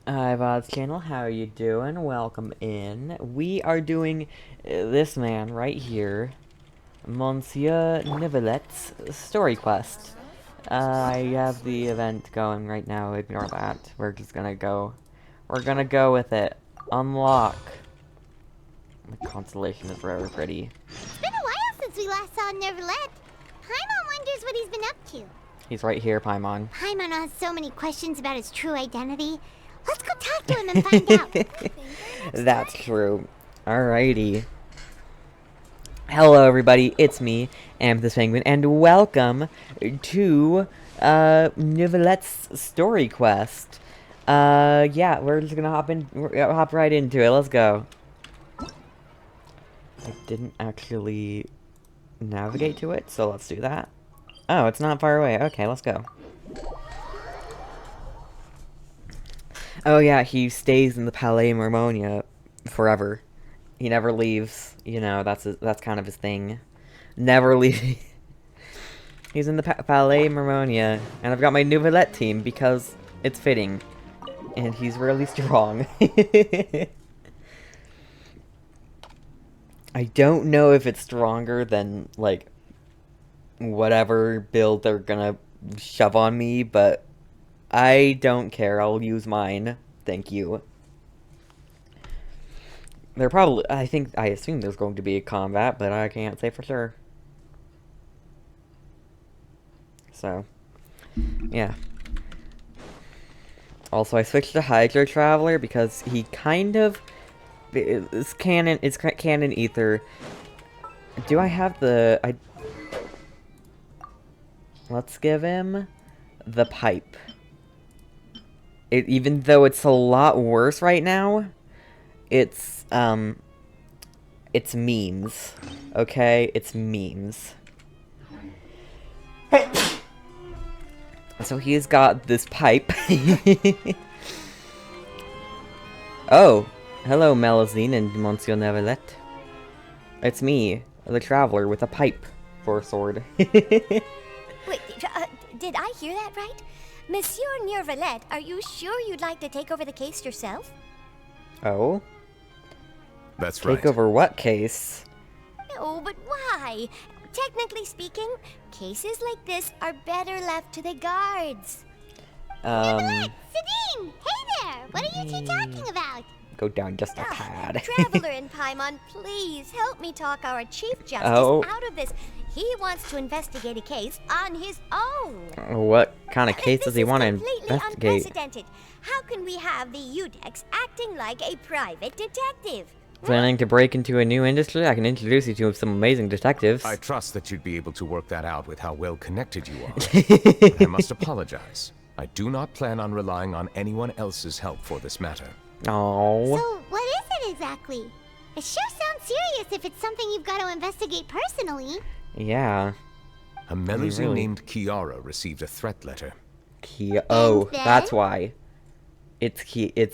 Hi, VOD's channel. How are you doing? Welcome in. We are doing this man right here, Monsieur Neuvillette's story quest. I have the event going right now. Ignore that. We're just gonna go. We're gonna go with it. Unlock. The constellation is very pretty. It's been a while since we last saw Neuvillette. Paimon wonders what he's been up to. He's right here, Paimon. Paimon has so many questions about his true identity. Let's go talk to him and find out. That's true. Alrighty. Hello, everybody. It's me, Amethyst Penguin, and welcome to Neuvillette's story quest. Yeah, we're just gonna hop right into it. Let's go. I didn't actually navigate to it, so let's do that. Oh, it's not far away. Okay, let's go. Oh yeah, he stays in the Palais Marmonia forever. He never leaves. You know, that's kind of his thing. Never leave. He's in the Palais Marmonia, and I've got my Neuvillette team because it's fitting, and he's really strong. I don't know if it's stronger than like whatever build they're gonna shove on me, but I don't care. I'll use mine. Thank you. There probably, I assume there's going to be a combat, but I can't say for sure. So, yeah. Also, I switched to Hydro Traveler because he kind of it's canon ether. Do I have the let's give him the pipe. Even though it's a lot worse right now, it's memes. Okay? It's memes. So he's got this pipe. Oh, hello, Melusine and Monsieur Neuvillette. It's me, the traveler with a pipe for a sword. Wait, did I hear that right? Monsieur Neuvillette, are you sure you'd like to take over the case yourself? Oh? That's right. Take over what case? No, but why? Technically speaking, cases like this are better left to the guards. Neuvillette! Sadine! Hey there! What are you two talking about? Go down just a tad. Traveler and Paimon, please help me talk our Chief Justice out of this. He wants to investigate a case on his own. What kind of case does he want to investigate? investigate? Unprecedented. How can we have the Udex acting like a private detective? Planning to break into a new industry? I can introduce you to some amazing detectives. I trust that you'd be able to work that out with how well connected you are. But I must apologize. I do not plan on relying on anyone else's help for this matter. Oh. So, what is it exactly? It sure sounds serious if it's something you've got to investigate personally. Yeah. A Melusine named Kiara received a threat letter. Oh, then? that's why. It's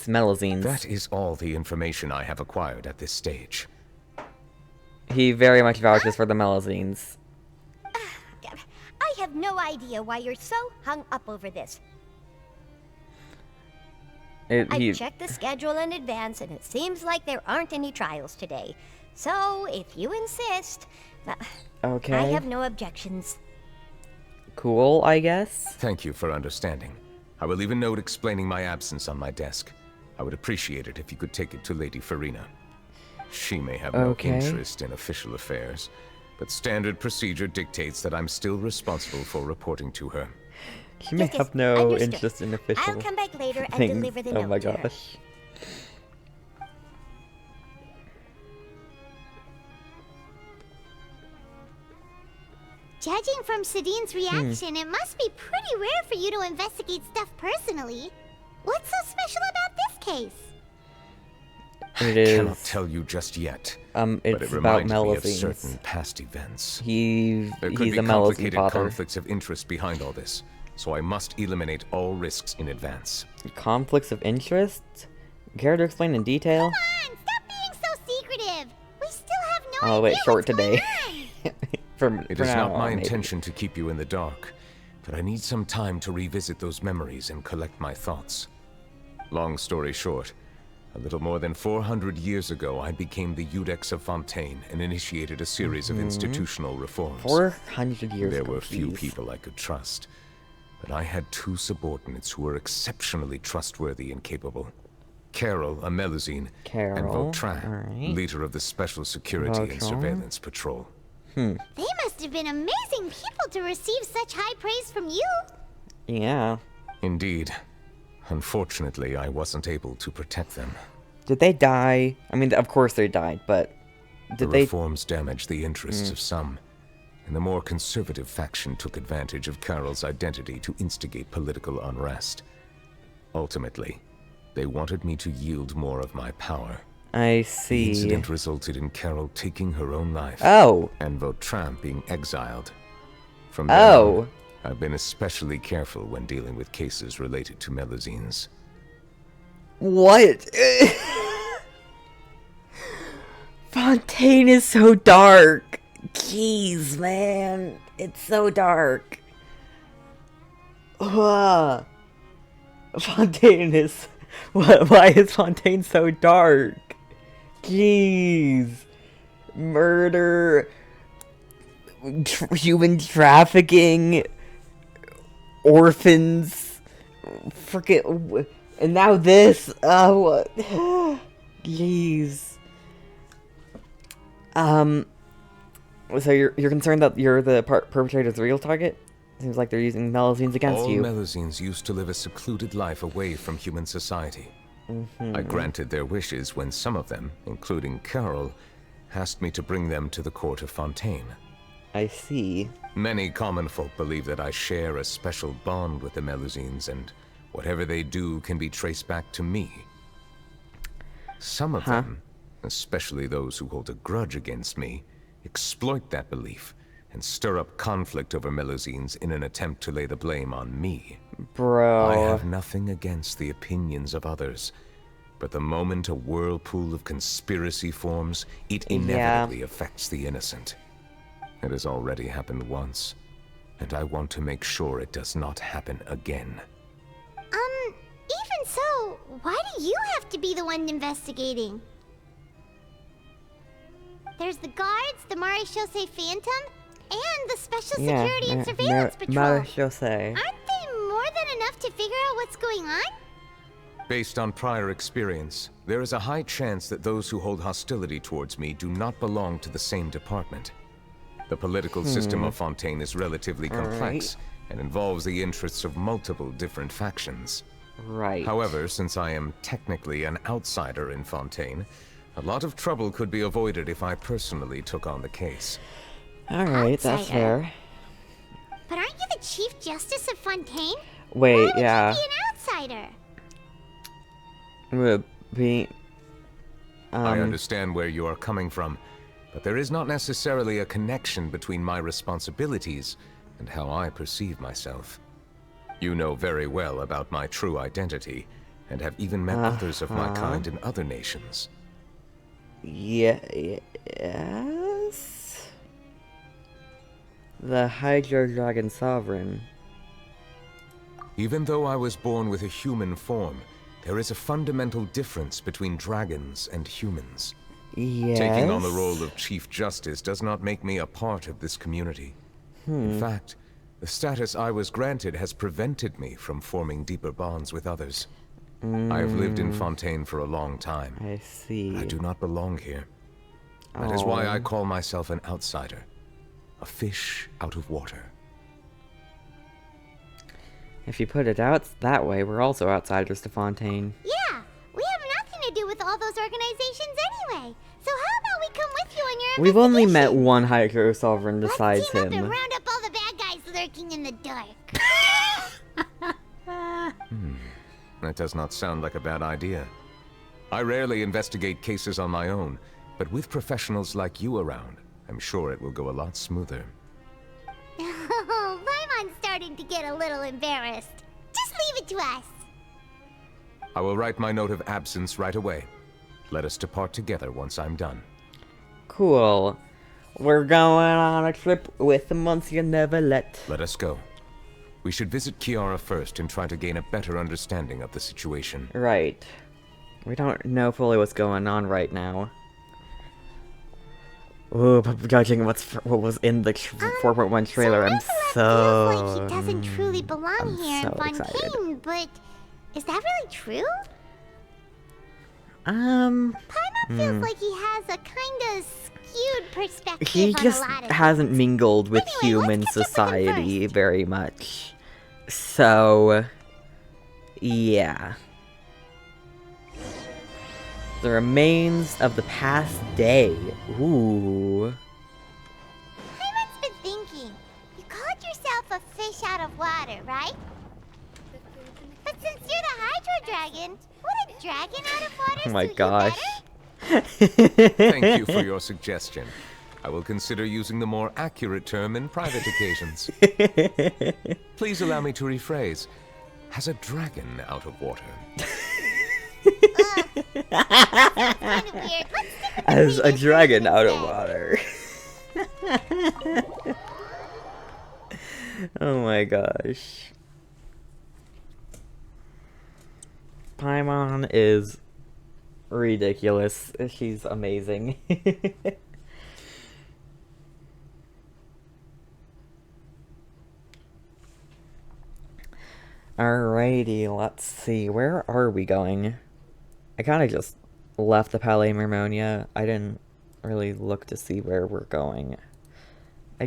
Melusine's. That is all the information I have acquired at this stage. He very much vouches for the Melusines. I have no idea why you're so hung up over this. I checked the schedule in advance, and it seems like there aren't any trials today. So, if you insist, okay. I have no objections. Cool, I guess. Thank you for understanding. I will leave a note explaining my absence on my desk. I would appreciate it if you could take it to Lady Farina. She may have no interest in official affairs, but standard procedure dictates that I'm still responsible for reporting to her. She may have no interest in official I'll come back later things. and deliver the note. Oh my to her. gosh. Judging from Sadine's reaction, it must be pretty rare for you to investigate stuff personally. What's so special about this case? It I cannot is. tell you just yet. It's but it about reminds me of Melusines. certain past events. He's There could a be Melusine complicated father. conflicts of interest behind all this, so I must eliminate all risks in advance. Conflicts of interest? Care to explain in detail? Come on, stop being so secretive. We still have no Oh idea wait, short what's going today. on. It for is now not my on, maybe. intention to keep you in the dark, but I need some time to revisit those memories and collect my thoughts. Long story short, a little more than 400 years ago, I became the Iudex of Fontaine and initiated a series of institutional reforms. 400 years There ago, were few jeez. people I could trust, but I had two subordinates who were exceptionally trustworthy and capable. Carol, a Melusine, and Carol, Vautrin, alright. leader of the Special Security and Vautrin. Surveillance Patrol. They must have been amazing people to receive such high praise from you. Yeah. Indeed. Unfortunately, I wasn't able to protect them. Did they die? I mean, of course they died, but The did they... reforms damaged the interests of some, and the more conservative faction took advantage of Carol's identity to instigate political unrest. Ultimately, they wanted me to yield more of my power. I The see. incident resulted in Carol taking her own life, Oh. and Vautrin being exiled. From Oh. then on, I've been especially careful when dealing with cases related to Melusines. What? Fontaine is so dark. Jeez, man. It's so dark. Fontaine is... Why is Fontaine so dark? Jeez. Murder. Human trafficking. Orphans. Frickin'... And now this. What? Jeez. So you're concerned that you're the perpetrator's real target? Seems like they're using Melusines against All you. Melusines used to live a secluded life away from human society. I granted their wishes when some of them, including Carol, asked me to bring them to the court of Fontaine. I see. Many common folk believe that I share a special bond with the Melusines, and whatever they do can be traced back to me. Some of them, especially those who hold a grudge against me, exploit that belief and stir up conflict over Melusines in an attempt to lay the blame on me. Bro. I have nothing against the opinions of others, but the moment a whirlpool of conspiracy forms, it inevitably affects the innocent. It has already happened once, and I want to make sure it does not happen again. Even so, why do you have to be the one investigating? There's the guards, the Marechaussee Phantom, and the Special Security and Surveillance Patrol. Marechaussee. Aren't they more than enough to figure out what's going on? Based on prior experience, there is a high chance that those who hold hostility towards me do not belong to the same department. The political system of Fontaine is relatively complex and involves the interests of multiple different factions. Right. However, since I am technically an outsider in Fontaine, a lot of trouble could be avoided if I personally took on the case. Alright, that's Outsider. fair. But aren't you the Chief Justice of Fontaine? Wait, Why would yeah. you be an outsider? Would be... I understand where you are coming from, but there is not necessarily a connection between my responsibilities and how I perceive myself. You know very well about my true identity, and have even met others of my kind in other nations. Yes? The Hydro Dragon Sovereign. Even though I was born with a human form, there is a fundamental difference between dragons and humans. Yes? Taking on the role of Chief Justice does not make me a part of this community. In fact, the status I was granted has prevented me from forming deeper bonds with others. I have lived in Fontaine for a long time. I see. I do not belong here. That is why I call myself an outsider. A fish out of water. If you put it out that way, we're also outsiders to Fontaine. Yeah, we have nothing to do with all those organizations anyway. So how about we come with you on your We've only met investigation? one Hydro Sovereign besides Let's team up him. and round up all the bad guys lurking in the dark. That does not sound like a bad idea. I rarely investigate cases on my own, but with professionals like you around, I'm sure it will go a lot smoother. Oh, Paimon's starting to get a little embarrassed. Just leave it to us. I will write my note of absence right away. Let us depart together once I'm done. Cool. We're going on a trip with Monsieur Neuvillette. Let us go. We should visit Kiara first and try to gain a better understanding of the situation. Right. We don't know fully what's going on right now. Ooh, but judging what was in the 4.1 trailer, I'm so... feels like he doesn't truly belong I'm here so in excited. Fontaine, but is that really true? Paimon Feels like he has a kind of skewed perspective he on just a lot of hasn't things. mingled with Anyway, human let's catch up with him society first. very much. So, yeah. The remains of the past day. Ooh. Paimon's been thinking. You called yourself a fish out of water, right? But since you're the Hydro Dragon, would a dragon out of water Oh my suit gosh. you better? Thank you for your suggestion. I will consider using the more accurate term in private occasions. Please allow me to rephrase. Has a dragon out of water? Kind of weird. Let's stick with the As a previous dragon version out of instead. water. Oh my gosh. Paimon is ridiculous. She's amazing. Alrighty, let's see. Where are we going? I kind of just left the Palais Mermonia. I didn't really look to see where we're going. I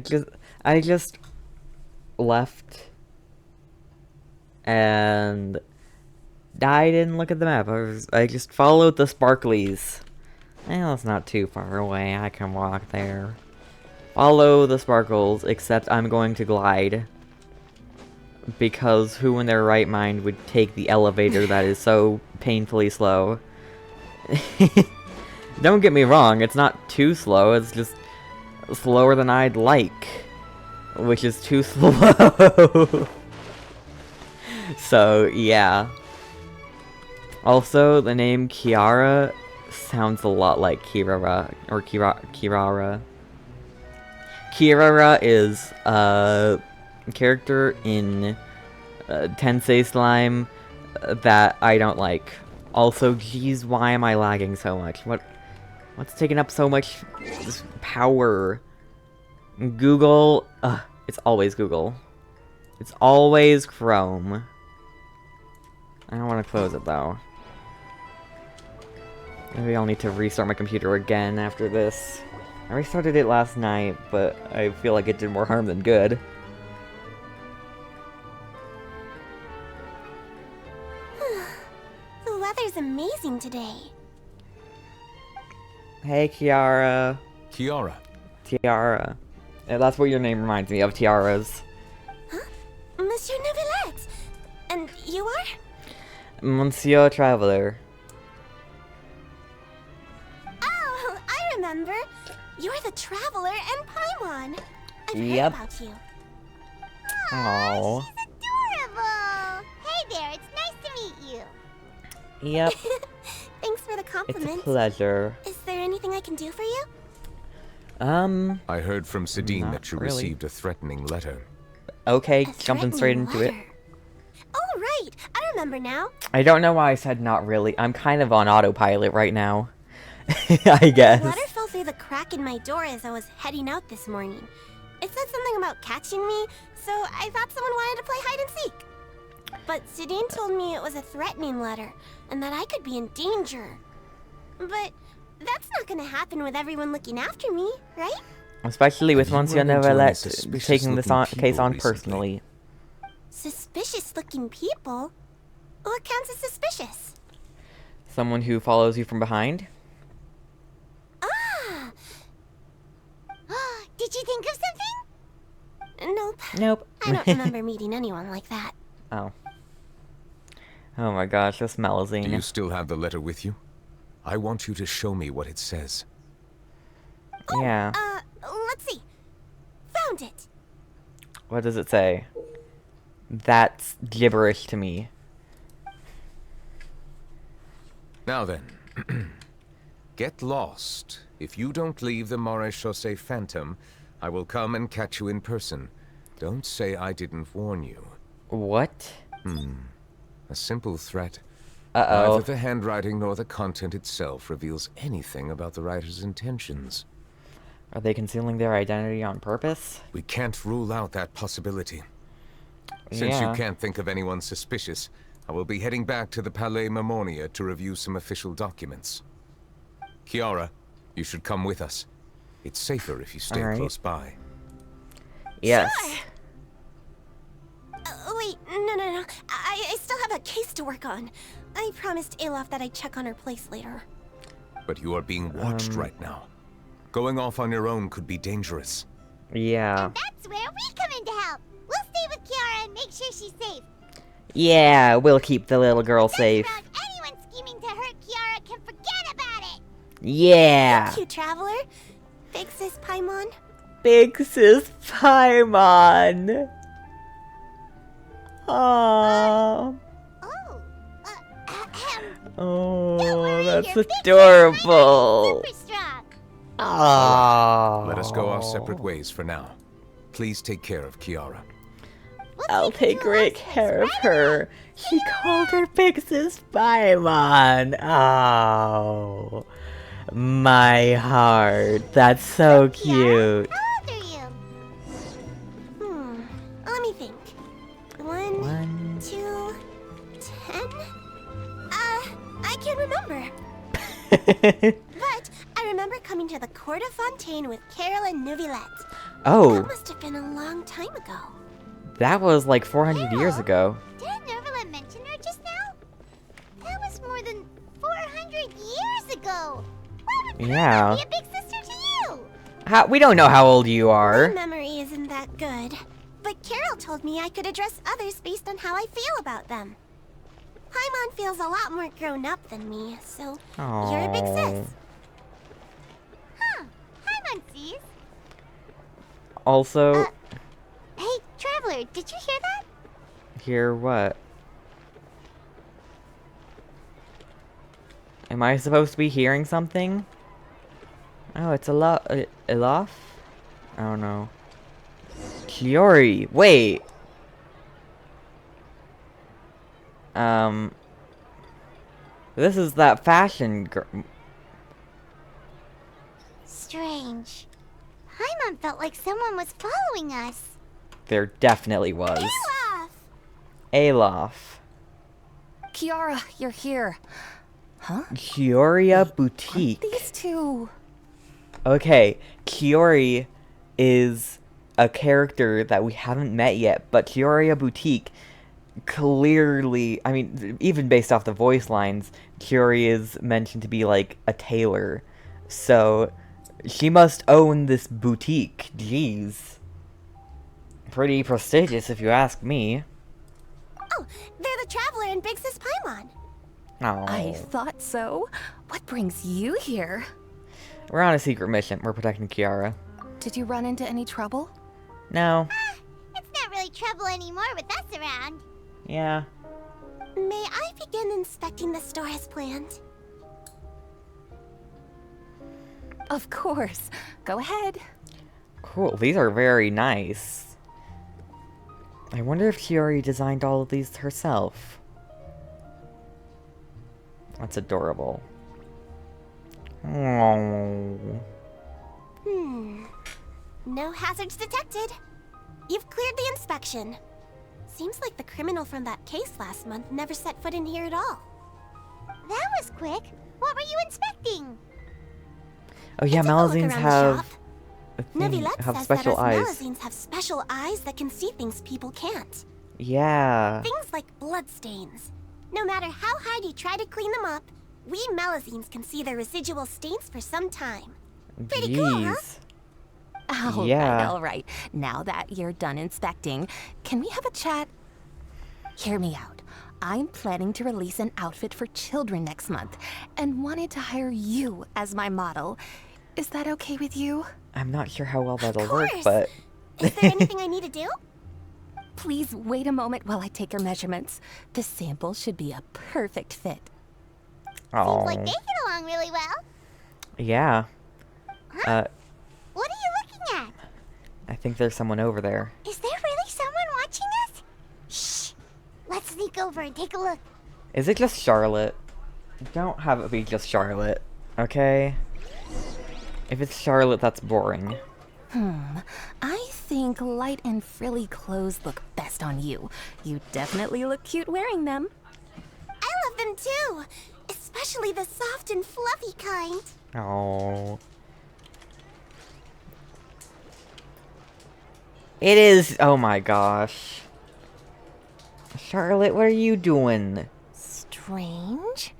just left, and I didn't look at the map. I just followed the sparklies. Well, it's not too far away. I can walk there. Follow the sparkles, except I'm going to glide. Because who in their right mind would take the elevator that is so painfully slow? Don't get me wrong, it's not too slow, it's just slower than I'd like. Which is too slow. So, yeah. Also, the name Kiara sounds a lot like Kirara, or Kirara. Kirara is a character in Tensei Slime that I don't like. Also, geez, why am I lagging so much? What's taking up so much power? Google, it's always Google. It's always Chrome. I don't want to close it though. Maybe I'll need to restart my computer again after this. I restarted it last night, but I feel like it did more harm than good. The weather's amazing today. Hey, Kiara. Kiara. Tiara. Yeah, that's what your name reminds me of, tiaras. Monsieur Neuvillette! And you are? Monsieur Traveler. Oh, I remember. You're the Traveler and Paimon. I've Yep. heard about you. Aww. She's adorable. Hey there, it's nice to meet you. Yep. Thanks for the It's compliment. a pleasure. Is there anything I can do for you? I heard from Sidine Not that you really. received a threatening letter. Okay, A jumping straight threatening into it. letter. Oh, right. I remember now. I don't know why I said not really. I'm kind of on autopilot right now. I guess. The letter fell through the crack in my door as I was heading out this morning. It said something about catching me, so I thought someone wanted to play hide and seek. But Sidine told me it was a threatening letter, and that I could be in danger. But that's not gonna happen with everyone looking after me, right? Especially with Have you Monsieur run into any Neuvillette suspicious taking this looking case people on recently? personally. Suspicious-looking people? What counts as suspicious? Someone who follows you from behind? Ah! Did you think of something? Nope. Nope. I don't remember meeting anyone like that. Oh. Oh my gosh, this Do you Malazine. still have the letter with you? I want you to show me what it says. Yeah. Let's see. Found it. What does it say? That's gibberish to me. Now then. Get lost. If you don't leave the Maréchaussée Phantom, I will come and catch you in person. Don't say I didn't warn you. What? A simple threat. Uh-oh. Neither the handwriting nor the content itself reveals anything about the writer's intentions. Are they concealing their identity on purpose? We can't rule out that possibility. Since you can't think of anyone suspicious, I will be heading back to the Palais Memoria to review some official documents. Kiara, you should come with us. It's safer if you stay close by. Yes. Sure. Wait, no. I still have a case to work on. I promised Alof that I'd check on her place later. But you are being watched right now. Going off on your own could be dangerous. Yeah. And that's where we come in to help. We'll stay with Kiara and make sure she's safe. Yeah, we'll keep the little girl safe. Around anyone scheming to hurt Kiara can forget about it. Yeah. Thank you, Traveler. Big Sis Paimon. Big Sis Paimon. Aww. Oh, Oh, don't worry, that's your big adorable. Super strong. Aww. Let us go our separate ways for now. Please take care of Kiara. I'll take great care of her. She called her Big Sis Paimon. Oh, my heart. That's so cute. How old are you? Let me think. 1, 1. 2, 10? I can't remember. But I remember coming to the Court of Fontaine with Carol and Neuvillette. Oh, That must have been a long time ago. that was like 400 years ago. Didn't Neuvillette mention her just now? That was more than 400 years ago. Why would Yeah. Carla be a big sister to you? We don't know how old you My are. memory isn't that good. But Carol told me I could address others based on how I feel about them. Paimon feels a lot more grown up than me, so you're a big sis. Huh. Hi, Muncies. Also, Hey, Traveler, did you hear that? hear what? Am I supposed to be hearing something? Oh, it's Alof? I don't know. Kiori, wait. This is that fashion girl. Strange. Paimon felt like someone was following us. There definitely was. Alof! Alof. Kiara, you're here. Huh? Kioria Boutique. These two. Okay, Kiori is a character that we haven't met yet, but Kioria Boutique clearly, I mean, even based off the voice lines, Kiori is mentioned to be like a tailor. So, she must own this boutique. Jeez. Pretty prestigious if you ask me. Oh, they're the Traveler and Big Sis Paimon. Oh. I thought so. What brings you here? We're on a secret mission. We're protecting Kiara. Did you run into any trouble? No. It's not really trouble anymore with us around. Yeah. May I begin inspecting the store as planned? Of course. Go ahead. Cool. These are very nice. I wonder if Kiori designed all of these herself. That's adorable. Oh. No hazards detected. You've cleared the inspection. Seems like the criminal from that case last month never set foot in here at all. That was quick. What were you inspecting? Oh yeah, I took a look Malazines around the have shop. a thing, Neuvillette have says special that us eyes. Malazines have special eyes that can see things people can't. Yeah. Things like bloodstains. No matter how hard you try to clean them up, we Malazines can see the residual stains for some time. Pretty cool, huh? Jeez. All all right. Now that you're done inspecting, can we have a chat? Hear me out. I'm planning to release an outfit for children next month and wanted to hire you as my model. Is that okay with you? I'm not sure how well that'll Of work, course. but Is there anything I need to do? Please wait a moment while I take your measurements. The sample should be a perfect fit. oh, Seems like they get along really well. yeah. What are you looking at? I think there's someone over there. Is there really someone watching us? Shh! over and take a look. Is it just Charlotte? Don't have it be just Charlotte, okay? If it's Charlotte, that's boring. I think light and frilly clothes look best on you. You definitely look cute wearing them. I love them too, especially the soft and fluffy kind. Oh. It is. Oh my gosh. Charlotte, what are you doing? Strange.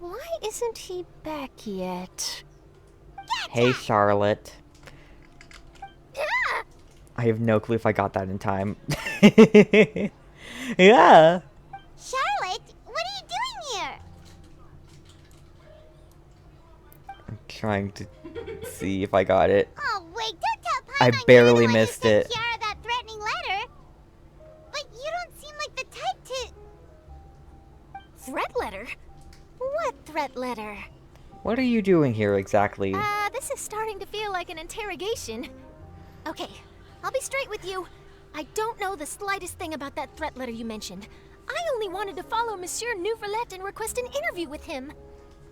Why isn't he back yet? Hey, Charlotte. I have no clue if I got that in time. Yeah. Charlotte, what are you doing here? I'm trying to see if I got it. Oh, wait, don't tell I Paimon barely you're the one who missed sent it. Kiara that threatening letter. But you don't seem like the type to... Threat letter? What threat letter? What are you doing here exactly? This is starting to feel like an interrogation. Okay, I'll be straight with you. I don't know the slightest thing about that threat letter you mentioned. I only wanted to follow Monsieur Neuvillette and request an interview with him.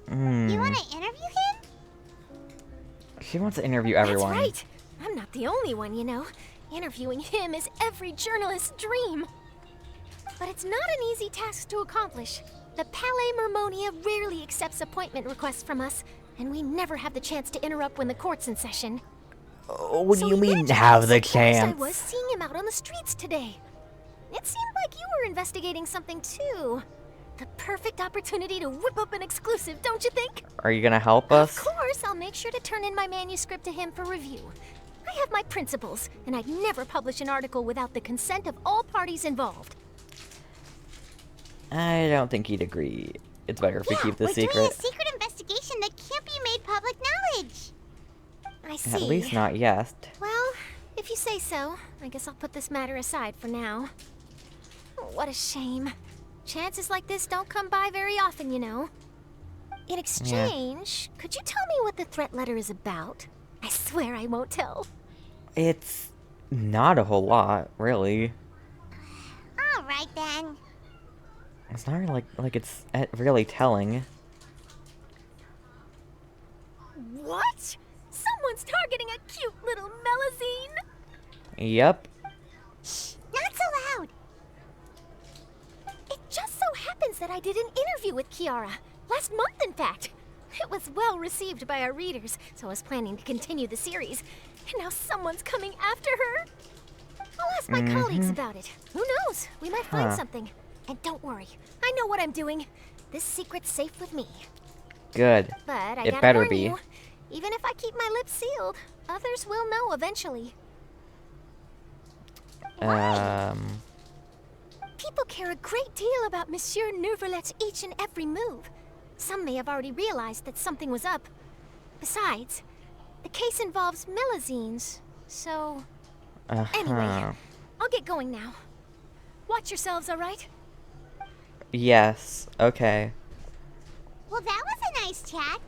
You want to interview him? She wants to interview everyone. That's right. I'm not the only one, you know. Interviewing him is every journalist's dream. But it's not an easy task to accomplish. The Palais Mermonia rarely accepts appointment requests from us, and we never have the chance to interrupt when the court's in session. Oh, what do you So mean, imagine have how the surprised I chance? was seeing him out on the streets today. It seemed like you were investigating something too. The perfect opportunity to whip up an exclusive, don't you think? Are you gonna help us? Of course, I'll make sure to turn in my manuscript to him for review. I have my principles, and I'd never publish an article without the consent of all parties involved. I don't think he'd agree. It's better if we keep the we're secret. doing a secret investigation that can't be made public knowledge. I see. At least not yet. Well, if you say so, I guess I'll put this matter aside for now. What a shame. Chances like this don't come by very often, you know. In exchange, could you tell me what the threat letter is about? I swear I won't tell. It's not a whole lot, really. All right, then. It's not really like it's really telling. What? Someone's targeting a cute little Melazine? Yep. Not so loud. It just so happens that I did an interview with Kiara. Last month, in fact. It was well received by our readers, so I was planning to continue the series. And now someone's coming after her. I'll ask my colleagues about it. Who knows? We might find something. And don't worry, I know what I'm doing. This secret's safe with me. Good. But I It gotta better warn be. you, even if I keep my lips sealed, others will know eventually. People care a great deal about Monsieur Neuvillette's each and every move. Some may have already realized that something was up. Besides, the case involves Melazines, so... Anyway, I'll get going now. Watch yourselves, all right? Yes. Okay. Well, that was a nice chat.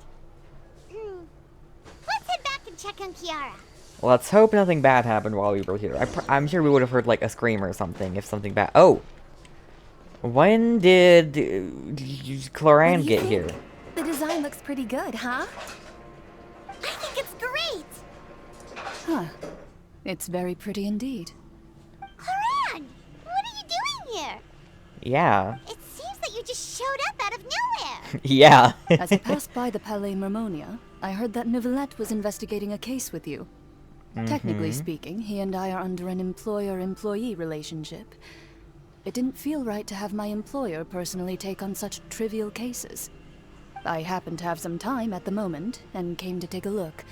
Let's head back and check on Kiara. Let's hope nothing bad happened while we were here. I'm sure we would have heard like a scream or something if something bad. Oh. When did Cloran get here? The design looks pretty good, huh? I think it's great. Huh. It's very pretty indeed. Cloran, what are you doing here? Yeah. It seems that you just showed up out of nowhere. Yeah. As I passed by the Palais Mermonia, I heard that Neuvillette was investigating a case with you. Technically speaking, he and I are under an employer-employee relationship. It didn't feel right to have my employer personally take on such trivial cases. I happen to have some time at the moment, and came to take a look.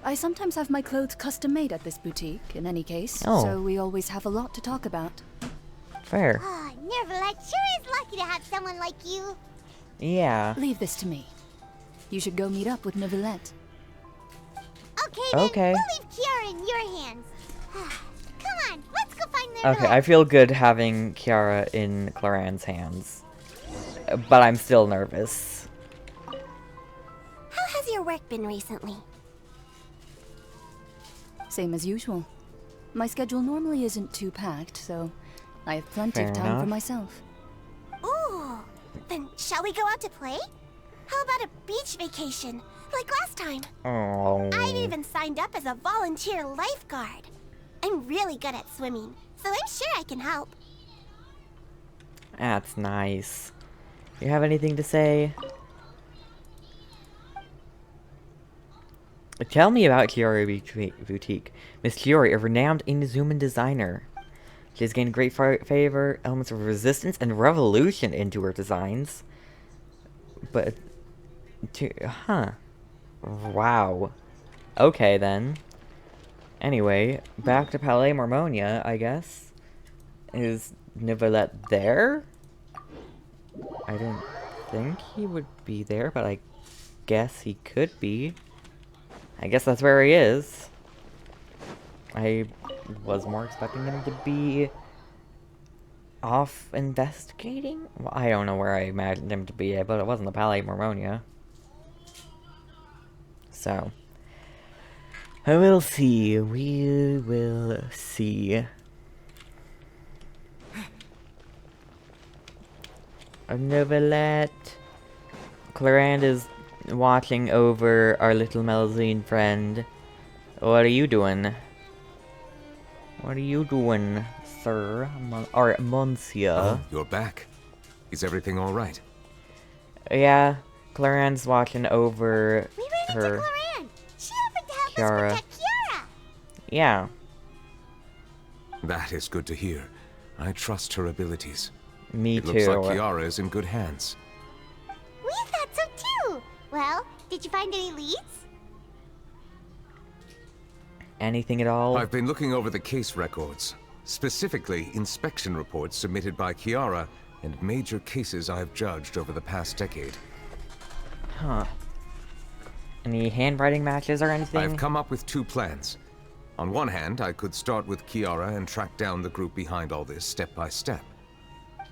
I sometimes have my clothes custom-made at this boutique, in any case, so we always have a lot to talk about. Fair. Oh, Neuvillette sure is lucky to have someone like you. Yeah. Leave this to me. You should go meet up with Neuvillette. Okay, then. Okay. We'll leave Kiara in your hands. Come on, let's go find Neuvillette. Okay, I feel good having Kiara in Cloran's hands. But I'm still nervous. How has your work been recently? Same as usual. My schedule normally isn't too packed, so I have plenty Fair of time enough. for myself. Then shall we go out to play? How about a beach vacation, like last time? Oh. I've even signed up as a volunteer lifeguard. I'm really good at swimming, so I'm sure I can help. That's nice. You have anything to say? Tell me about Chiori Boutique. Miss Chiori, a renowned Inhuman designer. She has gained great favor, elements of resistance and revolution into her designs. But... huh. Wow. Okay, then. Anyway, back to Palais Marmonia, I guess. Is Neuvillette there? I didn't think he would be there, but I guess he could be. I guess that's where he is. I was more expecting him to be off investigating? Well, I don't know where I imagined him to be, but it wasn't the Palais Marmonia. So, I will see. We will see. Neuvillette. Clarand is watching over our little Melusine friend. What are you doing? What are you doing, sir? Or Monsieur? Oh, you're back. Is everything all right? Yeah, Clarand's watching over We ran her. into Clarand. She offered to help Kiara. us protect Kiara. Yeah, That is good to hear. I trust her abilities. me It too. looks like Kiara is in good hands. We thought so too. Well, did you find any leads? Anything at all? I've been looking over the case records, specifically inspection reports submitted by Kiara and major cases I've judged over the past decade. Huh. Any handwriting matches or anything? I've come up with two plans. On one hand, I could start with Kiara and track down the group behind all this step by step.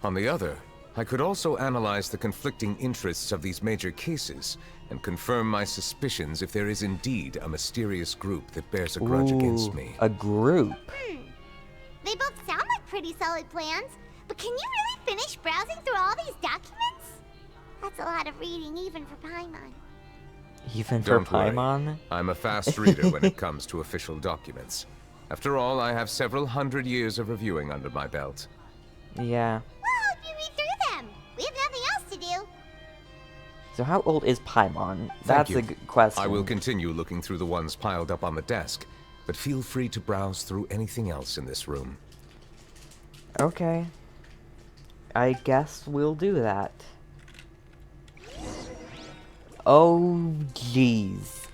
On the other, I could also analyze the conflicting interests of these major cases and confirm my suspicions if there is indeed a mysterious group that bears a grudge against me. A group? They both sound like pretty solid plans, but can you really finish browsing through all these documents? That's a lot of reading even for Paimon. Even for Don't worry. Paimon? I'm a fast reader when it comes to official documents. After all, I have several hundred years of reviewing under my belt. Yeah. Well, if you read through them, we have nothing else to do. So how old is Paimon? Thank That's you. a good question. I will continue looking through the ones piled up on the desk, but feel free to browse through anything else in this room. Okay. I guess we'll do that. Oh, jeez.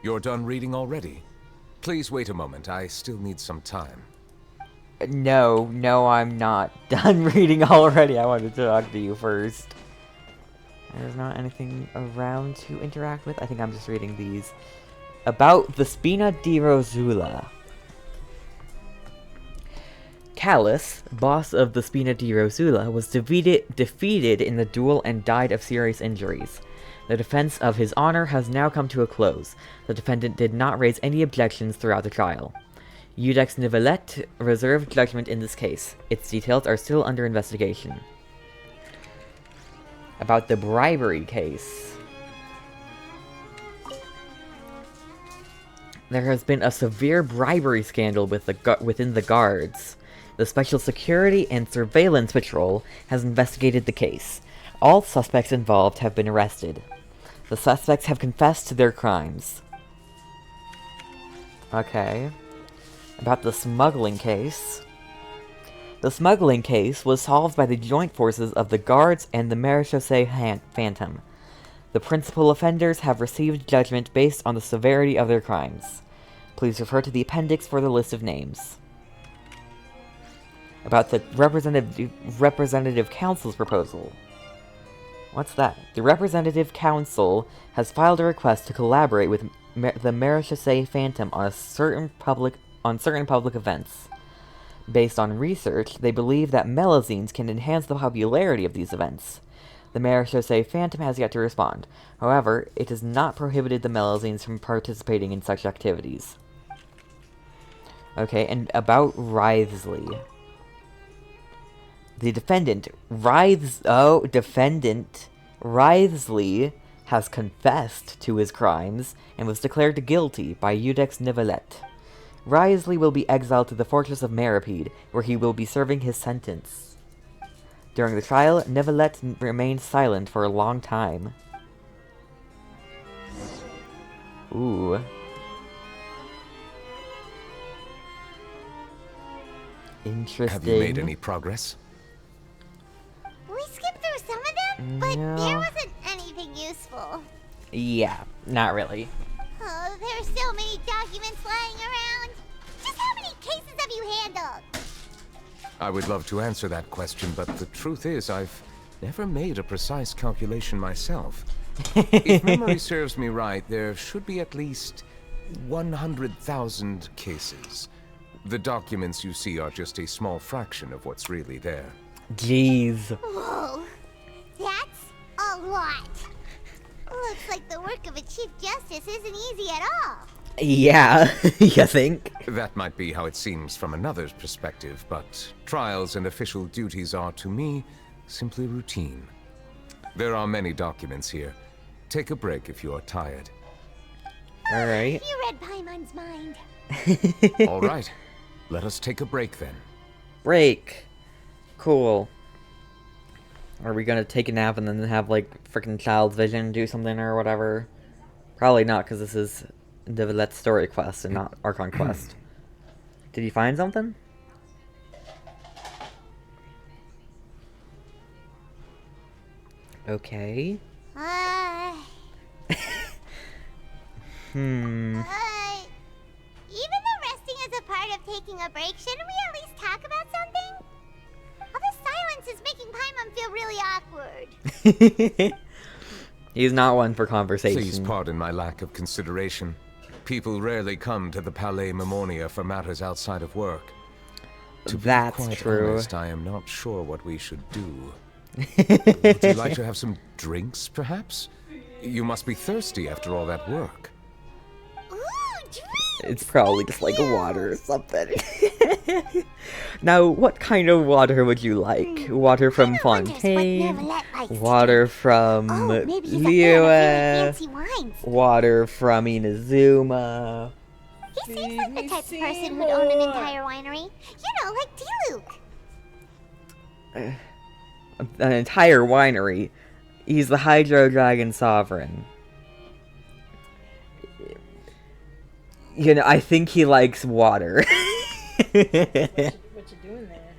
You're done reading already? Please wait a moment, I still need some time. No, I'm not done reading already. I wanted to talk to you first. There's not anything around to interact with. I think I'm just reading these. About the Spina di Rosula. Callus, boss of the Spina di Rosula, was defeated in the duel and died of serious injuries. The defense of his honor has now come to a close. The defendant did not raise any objections throughout the trial. Iudex Neuvillette reserved judgment in this case. Its details are still under investigation. About the bribery case. There has been a severe bribery scandal within the guards. The Special Security and Surveillance Patrol has investigated the case. All suspects involved have been arrested. The suspects have confessed to their crimes. Okay. About the smuggling case. The smuggling case was solved by the joint forces of the Guards and the Marechaussee Phantom. The principal offenders have received judgment based on the severity of their crimes. Please refer to the appendix for the list of names. About the Representative Council's proposal. What's that? The Representative Council has filed a request to collaborate with the Marechaussee Phantom on certain public events. Based on research, they believe that Melusines can enhance the popularity of these events. The Marechaussee Phantom has yet to respond. However, it has not prohibited the Melusines from participating in such activities. Okay, and about Wriothesley. The defendant, Wriothesley, has confessed to his crimes and was declared guilty by Iudex Neuvillette. Wriothesley will be exiled to the fortress of Meripede, where he will be serving his sentence. During the trial, Neuvillette remained silent for a long time. Ooh. Interesting. Have you made any progress? We skipped through some of them, but No. there wasn't anything useful. Yeah, not really. Oh, there's so many documents lying around. Just how many cases have you handled? I would love to answer that question, but the truth is I've never made a precise calculation myself. If memory serves me right, there should be at least 100,000 cases. The documents you see are just a small fraction of what's really there. Jeez. Whoa, that's a lot. Looks like the work of a Chief Justice isn't easy at all. Yeah, you think? That might be how it seems from another's perspective, but trials and official duties are, to me, simply routine. There are many documents here. Take a break if you are tired. Alright. You read Paimon's mind. All right. Let us take a break then. Break. Cool. Are we gonna take a nap and then have, like, frickin' Child's Vision do something or whatever? Probably not, because this is Neuvillette's story quest and not Archon quest. Did you find something? Okay. Even though resting is a part of taking a break, shouldn't we at least talk about something? All this silence is making Paimon feel really awkward. He's not one for conversation. Please pardon my lack of consideration. People rarely come to the Palais Mammonia for matters outside of work. To That's be quite true. honest, I am not sure what we should do. Would you like to have some drinks, perhaps? You must be thirsty after all that work. Ooh, drinks! It's probably just like water or something. Now, what kind of water would you like? Water from Fontaine? Neuvillette likes to Water from Oh, maybe he's a fan of Liyue? really fancy wines. Water from Inazuma? He seems like the type of person who'd own an entire winery. You know, like Diluc. An entire winery. He's the Hydro Dragon Sovereign. You know, I think he likes water. What you doing there?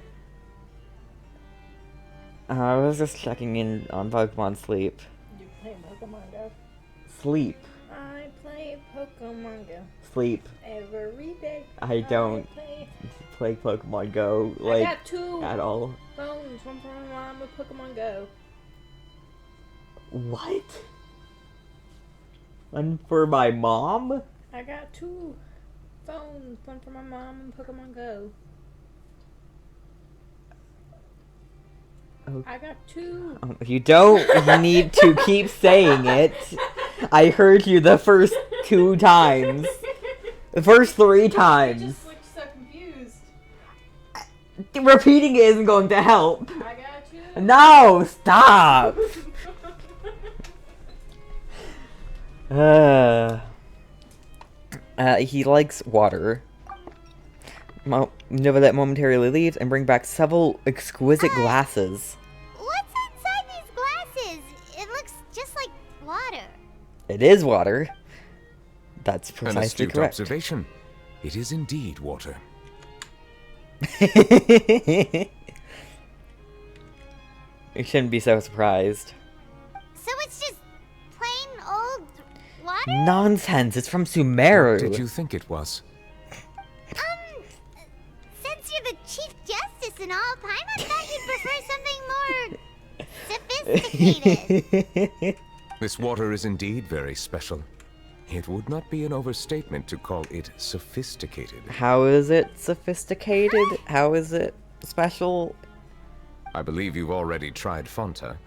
I was just checking in on Pokemon Sleep. You playing Pokemon Go? Sleep. I play Pokemon Go Sleep. every day. I don't play Pokemon Go, I like, got two at all. phones. One from my mom with Pokemon Go. What? One for my mom? I got two phones. One for my mom and Pokemon Go. Oh. I got two. You don't need to keep saying it. I heard you the first 2 times. The first 3 times. Just looked so confused. Repeating it isn't going to help. I got two. No, stop. He likes water. Neuvillette momentarily leaves and bring back several exquisite glasses. What's inside these glasses? It looks just like water. It is water. That's An precisely astute correct. observation. It is indeed water. You shouldn't be so surprised. So it's just plain old water? Nonsense! It's from Sumeru. What did you think it was? Since you're the Chief Justice and all, Paimon thought you'd prefer something more sophisticated. This water is indeed very special. It would not be an overstatement to call it sophisticated. How is it sophisticated? How is it special? I believe you've already tried Fonta.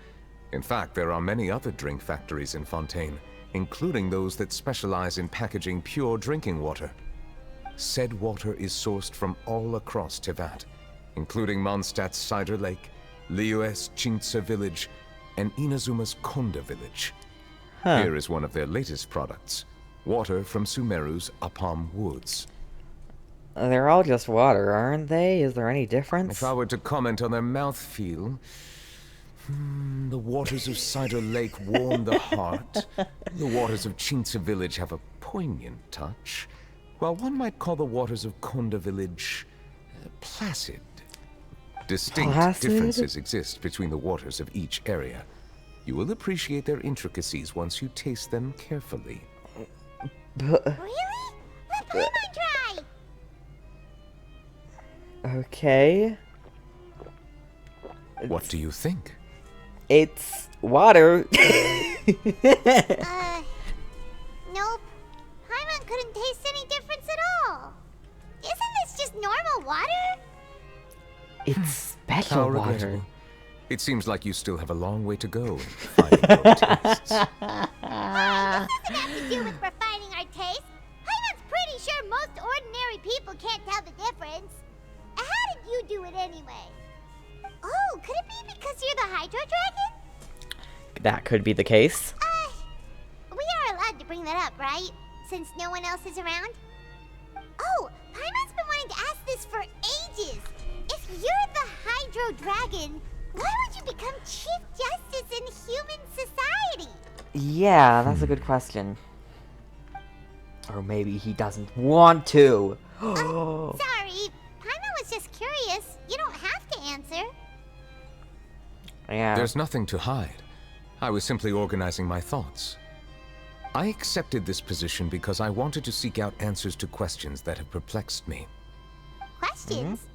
In fact, there are many other drink factories in Fontaine, including those that specialize in packaging pure drinking water. Said water is sourced from all across Teyvat, including Mondstadt's Cider Lake, Liyue's Chintsa village, and Inazuma's Konda village. Huh. Here is one of their latest products. Water from Sumeru's Apam Woods. They're all just water, aren't they? Is there any difference? If I were to comment on their mouthfeel... the waters of Cider Lake warm the heart. The waters of Chintsa village have a poignant touch, while one might call the waters of Konda village placid. Distinct differences exist between the waters of each area. You will appreciate their intricacies once you taste them carefully. Really? Let Paimon try! Okay. What do you think? It's water. Nope. Paimon couldn't taste any difference at all. Isn't this just normal water? It's special How water. regrettable. It seems like you still have a long way to go in finding your tastes. This doesn't have to do with refining our taste. Paimon's pretty sure most ordinary people can't tell the difference. How did you do it anyway? Oh, could it be because you're the Hydro Dragon? That could be the case. We are allowed to bring that up, right? Since no one else is around? Oh, Paimon's been wanting to ask this for ages. If you're the Hydro Dragon, why would you become Chief Justice in human society? Yeah, that's a good question. Or maybe he doesn't want to. Sorry, Paimon was just curious. You don't have to answer. Yeah. There's nothing to hide. I was simply organizing my thoughts. I accepted this position because I wanted to seek out answers to questions that have perplexed me. Questions?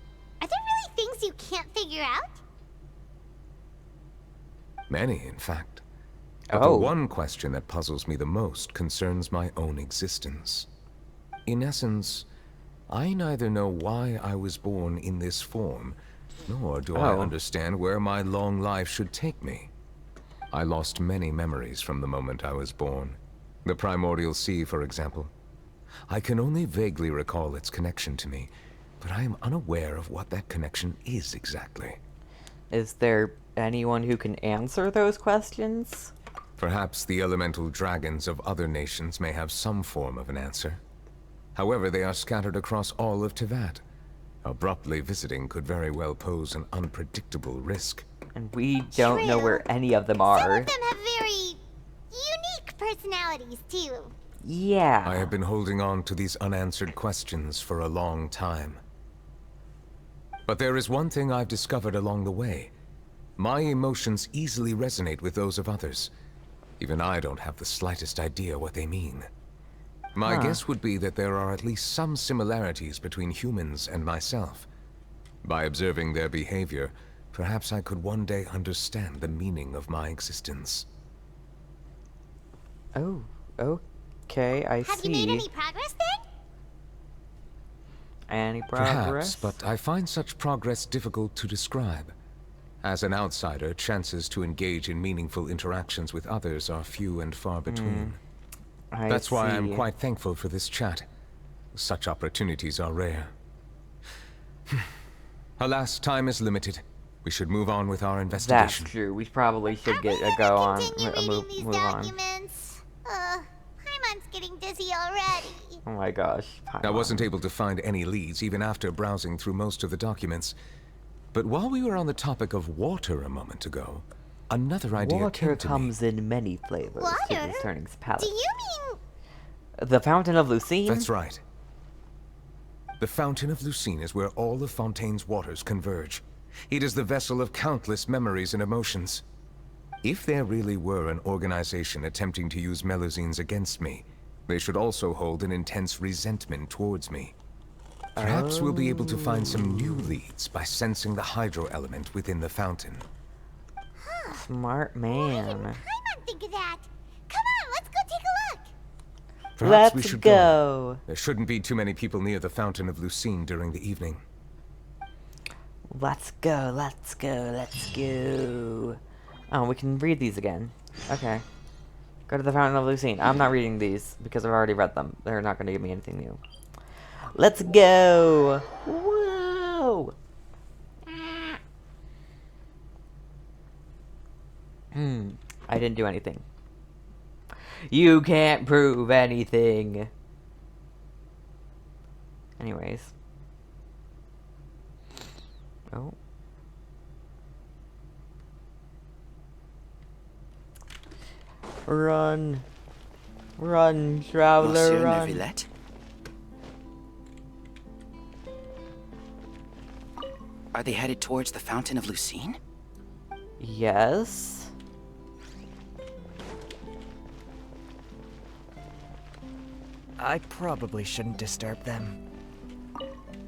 Are there really things you can't figure out? Many, in fact. But the one question that puzzles me the most concerns my own existence. In essence, I neither know why I was born in this form, nor do I understand where my long life should take me. I lost many memories from the moment I was born. The primordial sea, for example. I can only vaguely recall its connection to me, but I am unaware of what that connection is exactly. Is there anyone who can answer those questions? Perhaps the elemental dragons of other nations may have some form of an answer. However, they are scattered across all of Teyvat. Abruptly visiting could very well pose an unpredictable risk. And we don't know where any of them Some are. of them have very unique personalities, too. Yeah. I have been holding on to these unanswered questions for a long time. But there is one thing I've discovered along the way. My emotions easily resonate with those of others. Even I don't have the slightest idea what they mean. My guess would be that there are at least some similarities between humans and myself. By observing their behavior, perhaps I could one day understand the meaning of my existence. Oh, okay, I see. Have you made any progress then? Any progress? Perhaps, but I find such progress difficult to describe. As an outsider, chances to engage in meaningful interactions with others are few and far between. That's why I'm quite thankful for this chat. Such opportunities are rare. Alas, time is limited. We should move on with our investigation. That's true. We probably should get a go on. Move on. Paimon's getting dizzy already. Oh my gosh. I wasn't able to find any leads even after browsing through most of the documents. But while we were on the topic of water a moment ago, another idea Water came to me. comes in many flavors. Water? Turning's palate. Do you mean... The Fountain of Lucine? That's right. The Fountain of Lucine is where all of Fontaine's waters converge. It is the vessel of countless memories and emotions. If there really were an organization attempting to use Melusines against me, they should also hold an intense resentment towards me. Perhaps we'll be able to find some new leads by sensing the hydro element within the fountain. Smart Why man. didn't Paimon think of that? Come on, let's go take a look. Perhaps we Let's should go. There shouldn't be too many people near the Fountain of Lucine during the evening. Let's go, let's go, let's go. Oh, we can read these again. Okay. Go to the Fountain of Lucine. I'm not reading these because I've already read them. They're not going to give me anything new. Let's go! Whoa! I didn't do anything. You can't prove anything. Anyways. Oh. Run. Run, traveler, Monsieur run. Neuvillette? Are they headed towards the Fountain of Lucine? Yes. I probably shouldn't disturb them.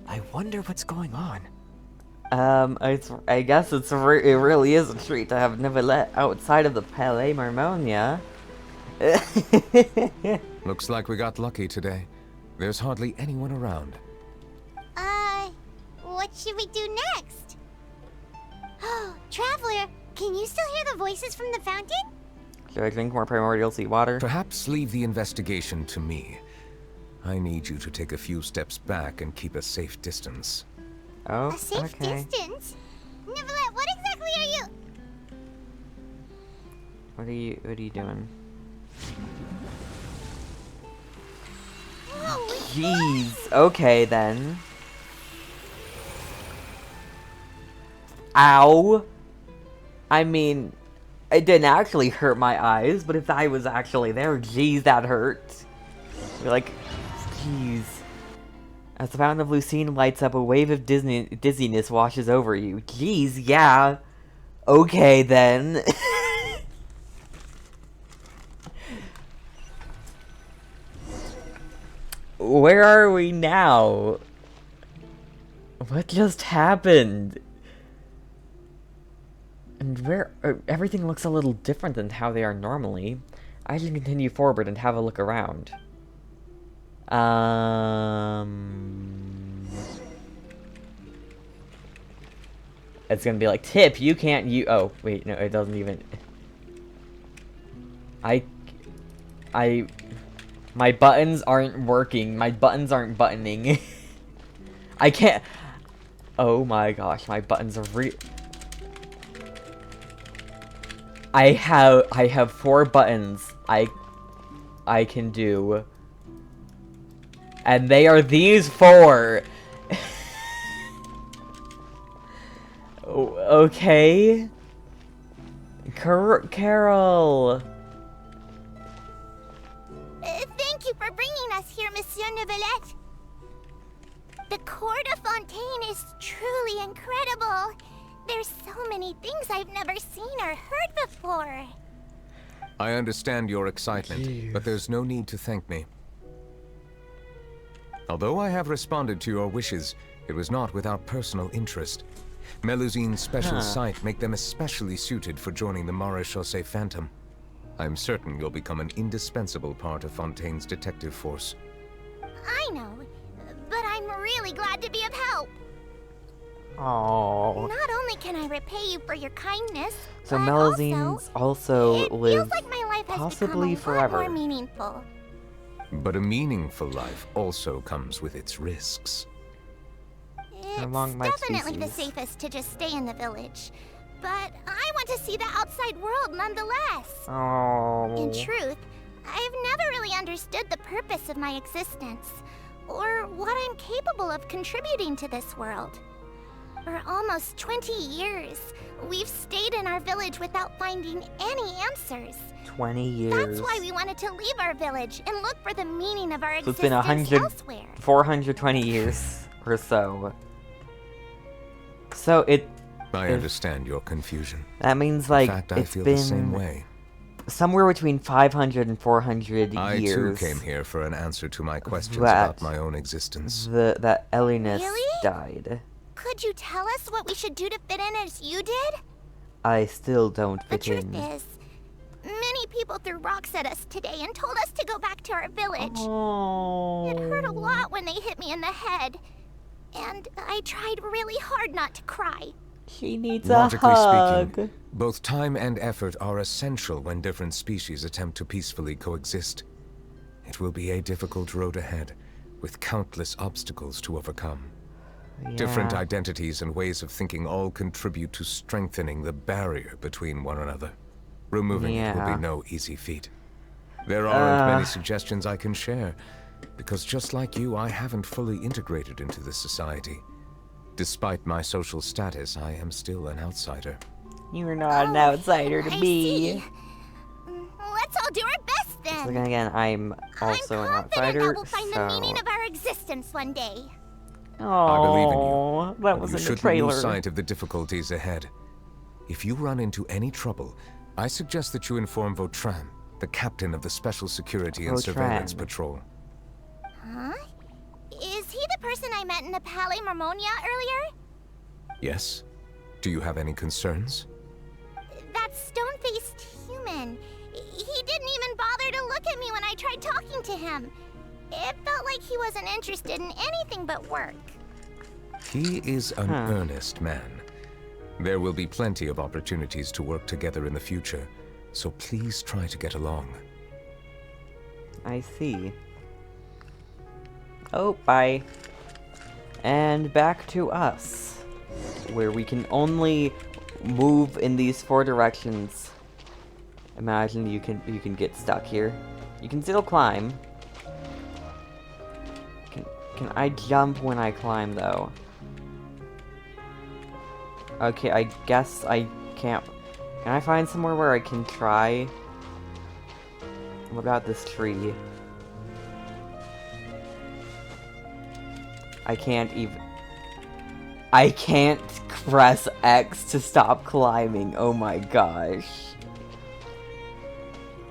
I wonder what's going on. I guess it really is a treat to have Neuvillette outside of the Palais Marmonia. Looks like we got lucky today. There's hardly anyone around. What should we do next? Oh, Traveler, can you still hear the voices from the fountain? Should I drink more primordial sea water? Perhaps leave the investigation to me. I need you to take a few steps back and keep a safe distance. Oh, A safe okay. distance? Neuvillette, what exactly are you? What are you doing? Oh, Jeez. Okay then. Ow. I mean, it didn't actually hurt my eyes, but if I was actually there, jeez, that hurt. You're like, jeez. As the Fountain of Lucine lights up, a wave of dizziness washes over you. Jeez, yeah. Okay then. Where are we now? What just happened? And where... everything looks a little different than how they are normally. I should continue forward and have a look around. It's gonna be like, tip, you can't oh, wait, no, it doesn't even... My buttons aren't working. My buttons aren't buttoning. I can't... Oh my gosh, my buttons are I have 4 buttons I can do. And they are these 4. Okay. Carol. Thank you for bringing us here, Monsieur Neuvillette. The Court of Fontaine is truly incredible. There's so many things I've never seen or heard before. I understand your excitement, but there's no need to thank me. Although I have responded to your wishes, it was not without personal interest. Melusine's special sight make them especially suited for joining the Maréchaussée Phantom. I'm certain you'll become an indispensable part of Fontaine's detective force. I know, but I'm really glad to be of help. Oh. Not only can I repay you for your kindness, So but Melusine's also it live feels like my life has possibly become a forever. lot more meaningful. But a meaningful life also comes with its risks. It's Among my definitely the species. safest to just stay in the village. But I want to see the outside world nonetheless. Oh. In truth, I've never really understood the purpose of my existence, or what I'm capable of contributing to this world. For almost 20 years, we've stayed in our village without finding any answers. 20 years. That's why we wanted to leave our village and look for the meaning of our So it's existence been elsewhere. 420 years or so. So I understand your confusion. that means like In fact, I it's feel been the same way. somewhere between 500 and 400 I years. too came here for an answer to my questions that about my own existence. That Elinus Really? died. Could you tell us what we should do to fit in as you did? I still don't The fit truth in. is, many people threw rocks at us today and told us to go back to our village. Oh. It hurt a lot when they hit me in the head. And I tried really hard not to cry. She needs Logically a hug. speaking, both time and effort are essential when different species attempt to peacefully coexist. It will be a difficult road ahead, with countless obstacles to overcome. Different Yeah. identities and ways of thinking all contribute to strengthening the barrier between one another. Removing it will be no easy feat. There aren't many suggestions I can share, because just like you, I haven't fully integrated into this society. Despite my social status, I am still an outsider. You're not an outsider to I me. see. Let's all do our best then. So then again, I'm also an I'm confident outsider. that we'll find the meaning of our existence one day. Oh, I believe in you. that was You in the shouldn't trailer. lose sight of the difficulties ahead. If you run into any trouble, I suggest that you inform Vautrin, the captain of the Special Security and Surveillance Patrol. Huh? Is he the person I met in the Palais Marmonia earlier? Yes? Do you have any concerns? That stone-faced human. He didn't even bother to look at me when I tried talking to him. It felt like he wasn't interested in anything but work. He is an earnest man. There will be plenty of opportunities to work together in the future, so please try to get along. I see. Oh, bye. And back to us, where we can only move in these 4 directions. Imagine you can get stuck here. You can still climb. Can I jump when I climb though? Okay, I guess I can't. Can I find somewhere where I can try? What about this tree? I can't even... I can't press X to stop climbing. Oh my gosh.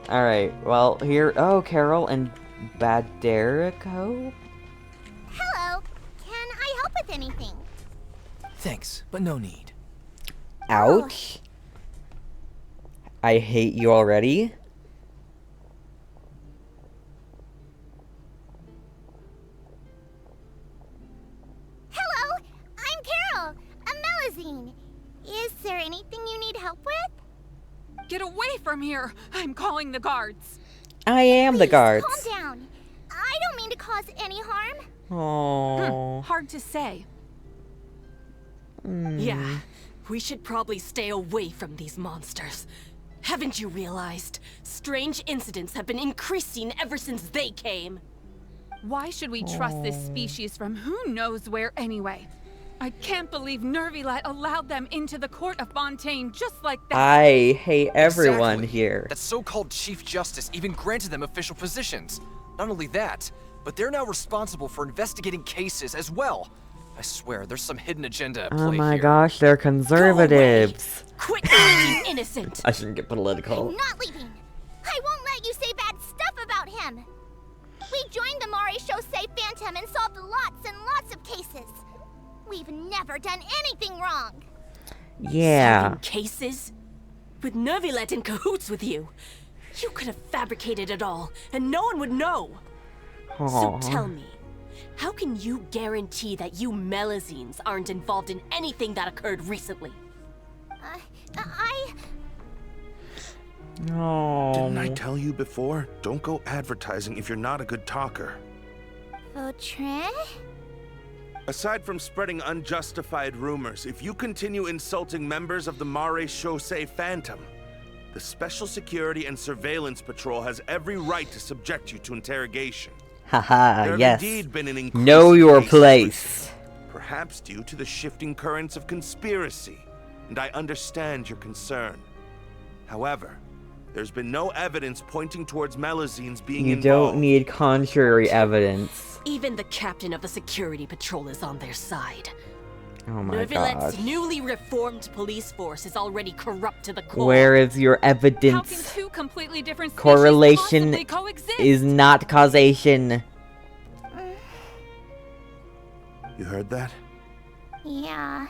Alright, well, here... Oh, Carol and Baderico? Hello. Can I help with anything? Thanks, but no need. Ouch. I hate you already. Hello. I'm Carol. A Melazine. Is there anything you need help with? Get away from here! I'm calling the guards. I am the guards. Calm down. I don't mean to cause any harm. Oh. Hard to say. Yeah, we should probably stay away from these monsters. Haven't you realized? Strange incidents have been increasing ever since they came. Why should we trust this species from who knows where anyway? I can't believe Neuvillette allowed them into the court of Fontaine just like that. I hate everyone Exactly. here. That so-called Chief Justice even granted them official positions. Not only that, but they're now responsible for investigating cases as well. I swear, there's some hidden agenda at play Oh my here. gosh, they're conservatives. Quit acting innocent! I shouldn't get political. I'm not leaving. I won't let you say bad stuff about him. We joined the Mare Chaussee Phantom and solved lots and lots of cases. We've never done anything wrong. Yeah. Solving cases? With Neuvillette in cahoots with you. You could have fabricated it all, and no one would know. So tell me, how can you guarantee that you Melazines aren't involved in anything that occurred recently? No. Didn't I tell you before? Don't go advertising if you're not a good talker. Vautrin? Aside from spreading unjustified rumors, if you continue insulting members of the Mare Chaussee Phantom, the Special Security and Surveillance Patrol has every right to subject you to interrogation. Haha, There have yes. indeed been an Know increasing your case place. perhaps due to the shifting currents of conspiracy, and I understand your concern. However, there's been no evidence pointing towards Melazines being You involved. don't need contrary evidence. Even the captain of the security patrol is on their side. Oh my Neuvillette's gosh. newly reformed police force is already corrupt to the core. Where is your How can evidence? two completely different species Correlation possibly coexist? is not causation. You heard that? Yeah.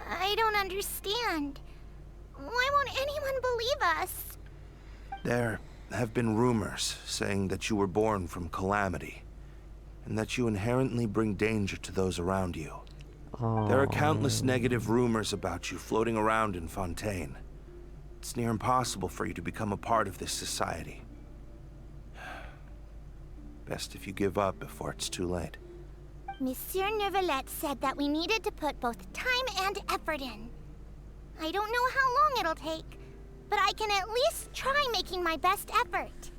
I don't understand. Why won't anyone believe us? There have been rumors saying that you were born from calamity, and that you inherently bring danger to those around you. There are countless negative rumors about you floating around in Fontaine. It's near impossible for you to become a part of this society. Best if you give up before it's too late. Monsieur Neuvillette said that we needed to put both time and effort in. I don't know how long it'll take, but I can at least try making my best effort.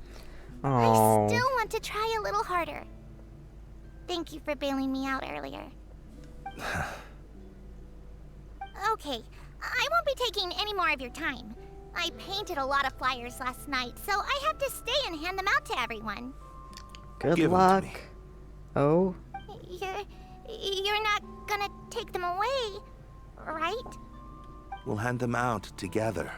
Oh. I still want to try a little harder. Thank you for bailing me out earlier. Okay, I won't be taking any more of your time. I painted a lot of flyers last night, so I have to stay and hand them out to everyone. Good luck. Oh? You're not gonna take them away, right? We'll hand them out together.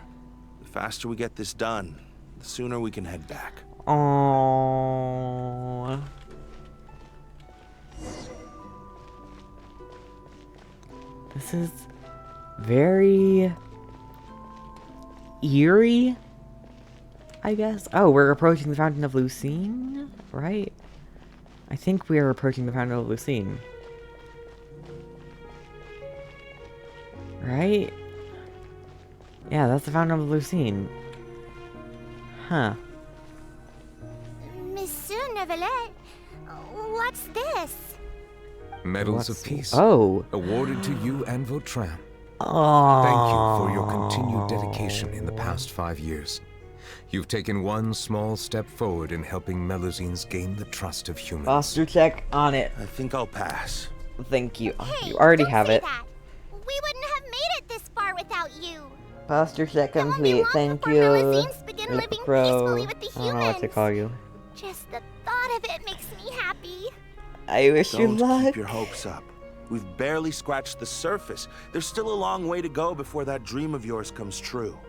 The faster we get this done, the sooner we can head back. Oh. This is very eerie, I guess. Oh, we're approaching the Fountain of Lucine, right? I think we are approaching the Fountain of Lucine. Right? Yeah, that's the Fountain of Lucine. Huh. Monsieur Neuvillette, what's this? Medals of Peace. Oh. Awarded to you and Vautrin. Oh. Thank you for your continued dedication in the past 5 years. You've taken one small step forward in helping Melusines gain the trust of humans. Posture check on it. I think I'll pass. Thank you. Hey, you already don't have say it. That. We wouldn't have made it this far without you. Posture check complete. Thank you. Little Crow. I don't know what to call you. Just the thought of it makes me happy. I wish you luck. Don't keep your hopes up. We've barely scratched the surface. There's still a long way to go before that dream of yours comes true.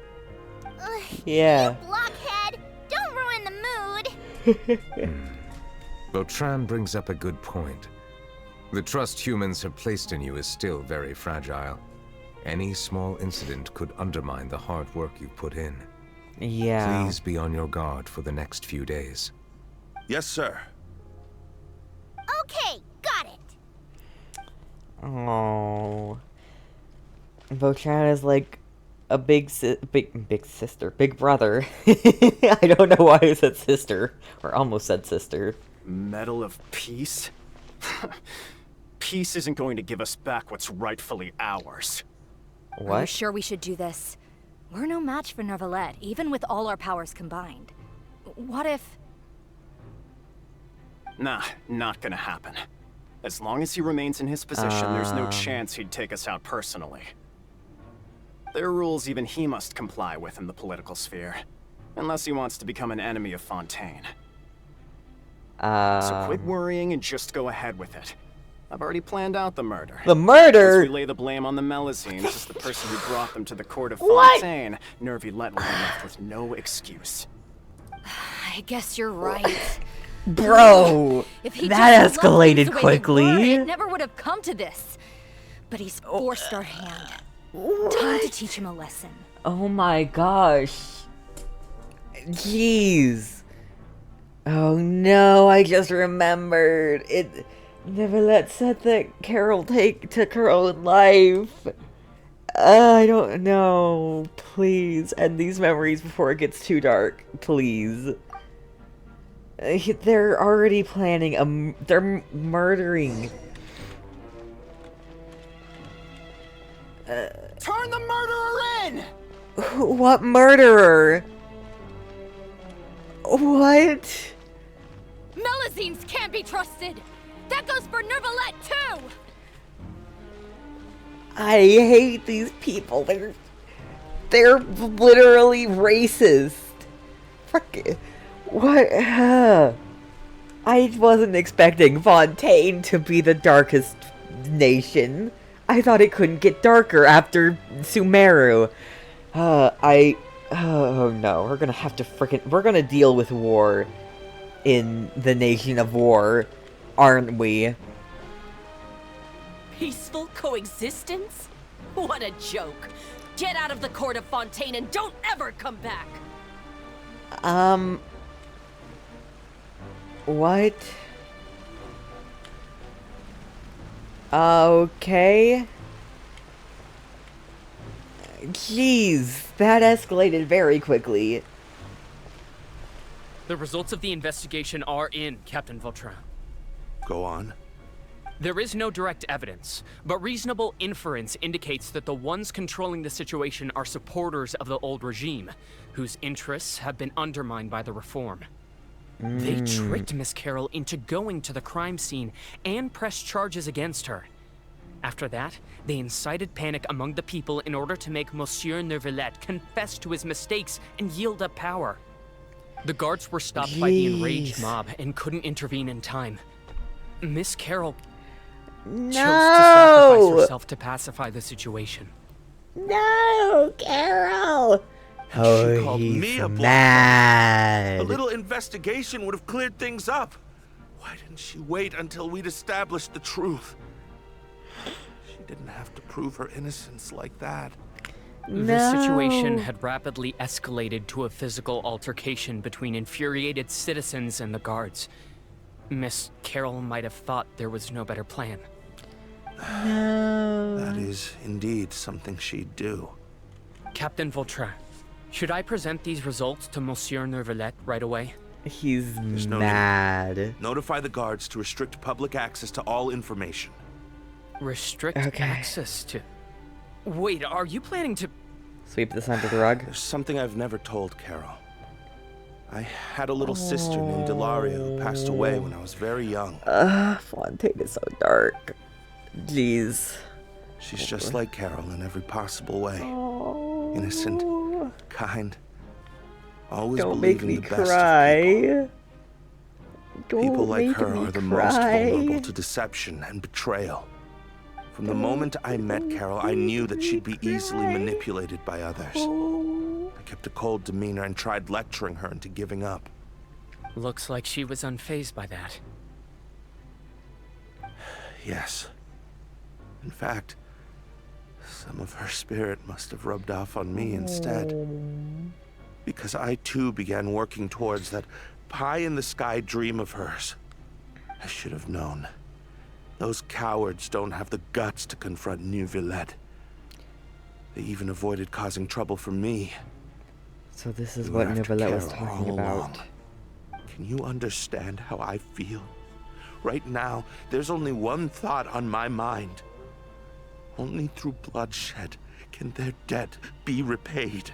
Yeah. You blockhead! Don't ruin the mood! Vautrin brings up a good point. The trust humans have placed in you is still very fragile. Any small incident could undermine the hard work you've put in. Yeah. Please be on your guard for the next few days. Yes, sir. Okay, got it. Oh. Vautrin is like a big sister, big brother. I don't know why I said sister, or almost said sister. Medal of Peace? Peace isn't going to give us back what's rightfully ours. What? Are you sure we should do this? We're no match for Neuvillette, even with all our powers combined. What if... Nah, not gonna happen. As long as he remains in his position, there's no chance he'd take us out personally. There are rules even he must comply with in the political sphere. Unless he wants to become an enemy of Fontaine. So quit worrying and just go ahead with it. I've already planned out the murder. The murder? Once we lay the blame on the Melusines as the person who brought them to the court of Fontaine, Neuvillette will be left with no excuse. I guess you're right. Bro, that escalated quickly. It never would have come to this. But he's forced our hand. Time to teach him a lesson. Oh my gosh. Jeez. Oh no, I just remembered. Neuvillette said that Carol took her own life. I don't know. Please end these memories before it gets too dark. Please. They're already planning they're murdering. Turn the murderer in! What murderer? What? Melusines can't be trusted! That goes for Neuvillette too! I hate these people. They're literally racist. Fuck it. What? I wasn't expecting Fontaine to be the darkest nation. I thought it couldn't get darker after Sumeru. Oh no, we're gonna have to we're gonna deal with war in the Nation of War, aren't we? Peaceful coexistence? What a joke. Get out of the court of Fontaine and don't ever come back. What? Okay. Jeez, that escalated very quickly. The results of the investigation are in, Captain Vautrin. Go on. There is no direct evidence, but reasonable inference indicates that the ones controlling the situation are supporters of the old regime, whose interests have been undermined by the reform. They tricked Miss Carroll into going to the crime scene and pressed charges against her. After that, they incited panic among the people in order to make Monsieur Neuvillette confess to his mistakes and yield up power. The guards were stopped by the enraged mob and couldn't intervene in time. Miss Carroll chose to sacrifice herself to pacify the situation. No, Carol! She Oh, called he's me a mad. A little investigation would have cleared things up. Why didn't she wait until we'd established the truth? She didn't have to prove her innocence like that. The situation had rapidly escalated to a physical altercation between infuriated citizens and the guards. Miss Carroll might have thought there was no better plan. No. That is indeed something she'd do. Captain Vautrin, should I present these results to Monsieur Neuvillette right away? He's no mad. Need. Notify the guards to restrict public access to all information. Restrict access to... Wait, are you planning to... Sweep this under the rug? There's something I've never told Carol. I had a little sister named Ilaria who passed away when I was very young. Fontaine is so dark. Jeez. She's just like Carol in every possible way. Innocent, kind, always believing the best of people. People like her are the most vulnerable to deception and betrayal. From the moment I met Carol, I knew that she'd be easily manipulated by others. I kept a cold demeanor and tried lecturing her into giving up. Looks like she was unfazed by that. Yes. In fact, some of her spirit must have rubbed off on me instead. Because I too began working towards that pie-in-the-sky dream of hers. I should have known. Those cowards don't have the guts to confront Neuvillette. They even avoided causing trouble for me. So this is what Neuvillette was talking about. Can you understand how I feel? Right now, there's only one thought on my mind. Only through bloodshed can their debt be repaid.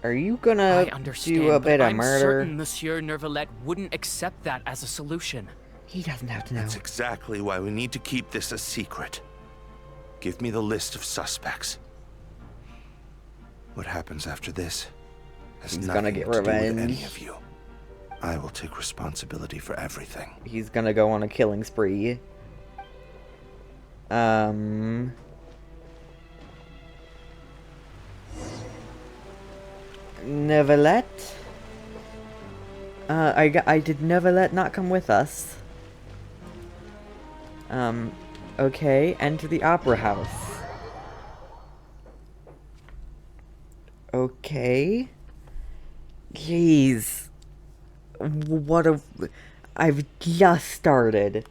Are you gonna do a bit of murder? I'm certain Monsieur Neuvillette wouldn't accept that as a solution. He doesn't have to know. That's exactly why we need to keep this a secret. Give me the list of suspects. What happens after this has He's nothing gonna get to do with revenge. any of you. I will take responsibility for everything. He's gonna go on a killing spree. Neuvillette? Did Neuvillette not come with us? Okay, enter the opera house. Okay. Jeez. I've just started.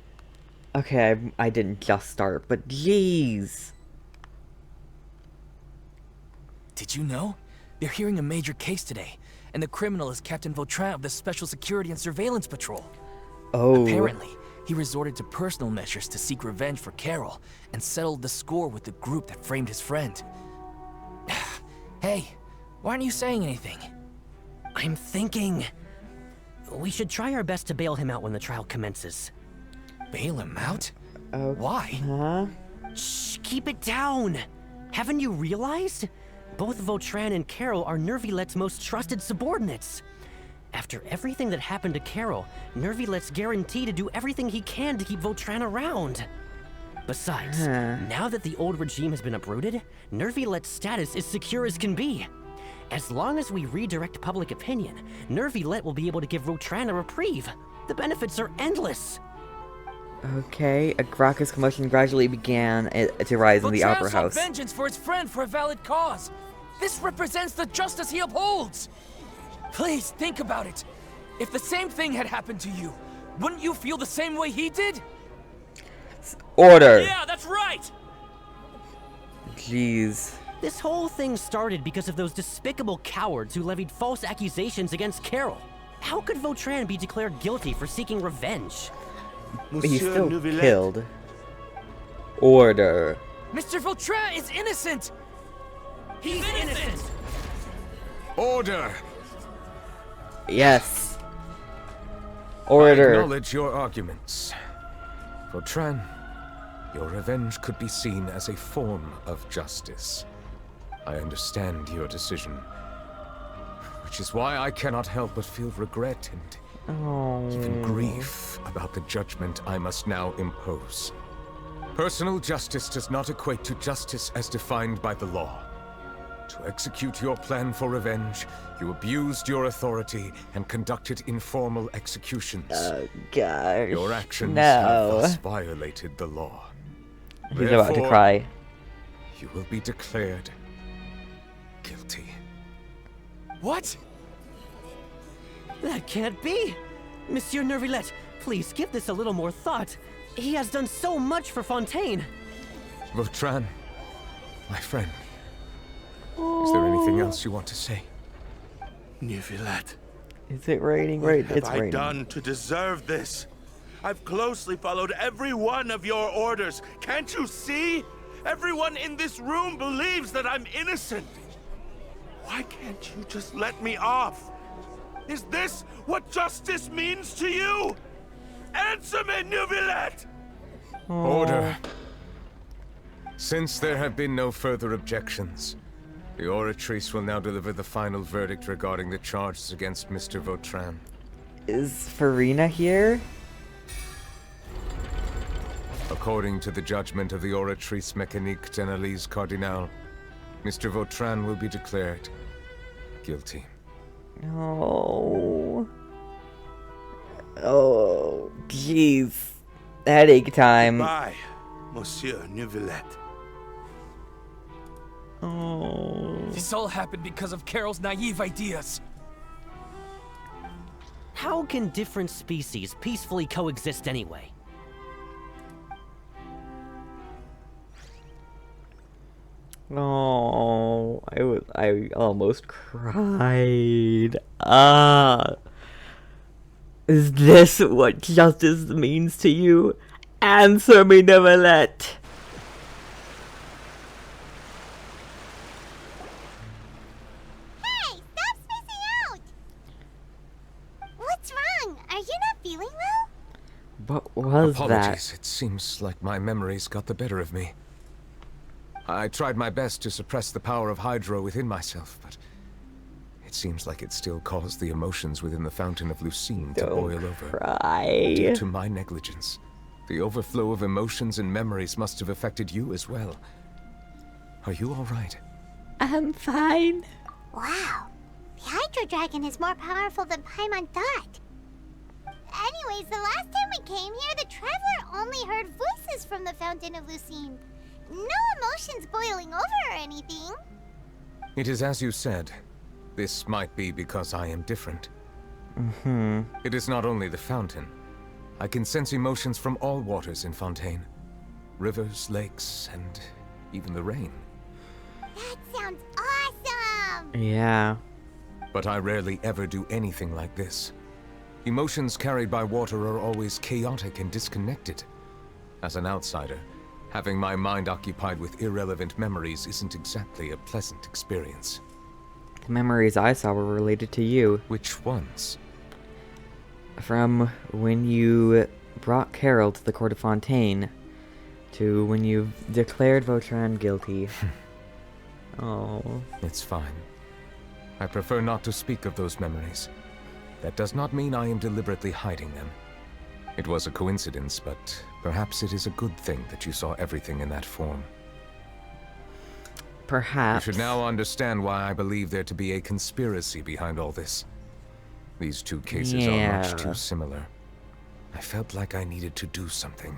Okay, I didn't just start, but jeez. Did you know? They're hearing a major case today, and the criminal is Captain Vautrin of the Special Security and Surveillance Patrol. Oh. Apparently, he resorted to personal measures to seek revenge for Carol, and settled the score with the group that framed his friend. Hey, why aren't you saying anything? I'm thinking... we should try our best to bail him out when the trial commences. Bail him out? Why? Huh? Shh, keep it down! Haven't you realized? Both Vautrin and Carol are Neuvillette's most trusted subordinates. After everything that happened to Carol, Neuvillette's guaranteed to do everything he can to keep Vautrin around. Besides, now that the old regime has been uprooted, Neuvillette's status is secure as can be. As long as we redirect public opinion, Neuvillette will be able to give Vautrin a reprieve. The benefits are endless. Okay, a raucous commotion gradually began to rise in the opera house. Vautrin sought vengeance for his friend for a valid cause. This represents the justice he upholds. Please, think about it. If the same thing had happened to you, wouldn't you feel the same way he did? Order! Yeah, that's right! Jeez. This whole thing started because of those despicable cowards who levied false accusations against Carol. How could Vautrin be declared guilty for seeking revenge? He's still killed. Order. Mr. Vautrin is innocent! He's innocent! Order! Yes. Order. I acknowledge your arguments. Vautrin, your revenge could be seen as a form of justice. I understand your decision, which is why I cannot help but feel regret and even grief about the judgment I must now impose. Personal justice does not equate to justice as defined by the law. To execute your plan for revenge, you abused your authority and conducted informal executions. Oh, gosh. Your actions have thus violated the law. He's about to cry. You will be declared guilty. What? That can't be! Monsieur Neuvillette, please give this a little more thought. He has done so much for Fontaine. Vautrin, my friend. Is there anything else you want to say? Neuvillette. Is it raining? Right, What it's have I raining. done to deserve this? I've closely followed every one of your orders. Can't you see? Everyone in this room believes that I'm innocent. Why can't you just let me off? Is this what justice means to you? Answer me, Neuvillette! Order. Since there have been no further objections, the Oratrice will now deliver the final verdict regarding the charges against Mr. Vautrin. Is Farina here? According to the judgment of the Oratrice Mécanique d'Analyse Cardinal, Mr. Vautrin will be declared guilty. Oh. Oh, jeez. Headache time. Goodbye, Monsieur Neuvillette. Oh. This all happened because of Carol's naive ideas. How can different species peacefully coexist anyway? Oh, I almost cried. Is this what justice means to you? Answer me, Neuvillette. Hey, stop spacing out! What's wrong? Are you not feeling well? What was Apologies, that? it seems like my memories got the better of me. I tried my best to suppress the power of Hydro within myself, but it seems like it still caused the emotions within the Fountain of Lucine to boil over. Cry. Due to my negligence, the overflow of emotions and memories must have affected you as well. Are you all right? I'm fine. Wow. The Hydro Dragon is more powerful than Paimon thought. Anyways, the last time we came here, the Traveler only heard voices from the Fountain of Lucine. No emotions boiling over or anything. It is as you said. This might be because I am different. Mm-hmm. It is not only the fountain. I can sense emotions from all waters in Fontaine. Rivers, lakes, and even the rain. That sounds awesome! Yeah. But I rarely ever do anything like this. Emotions carried by water are always chaotic and disconnected. As an outsider, having my mind occupied with irrelevant memories isn't exactly a pleasant experience. The memories I saw were related to you. Which ones? From when you brought Carol to the court of Fontaine, to when you declared Vautrin guilty. Oh. It's fine. I prefer not to speak of those memories. That does not mean I am deliberately hiding them. It was a coincidence, but perhaps it is a good thing that you saw everything in that form. Perhaps. You should now understand why I believe there to be a conspiracy behind all this. These two cases are much too similar. I felt like I needed to do something.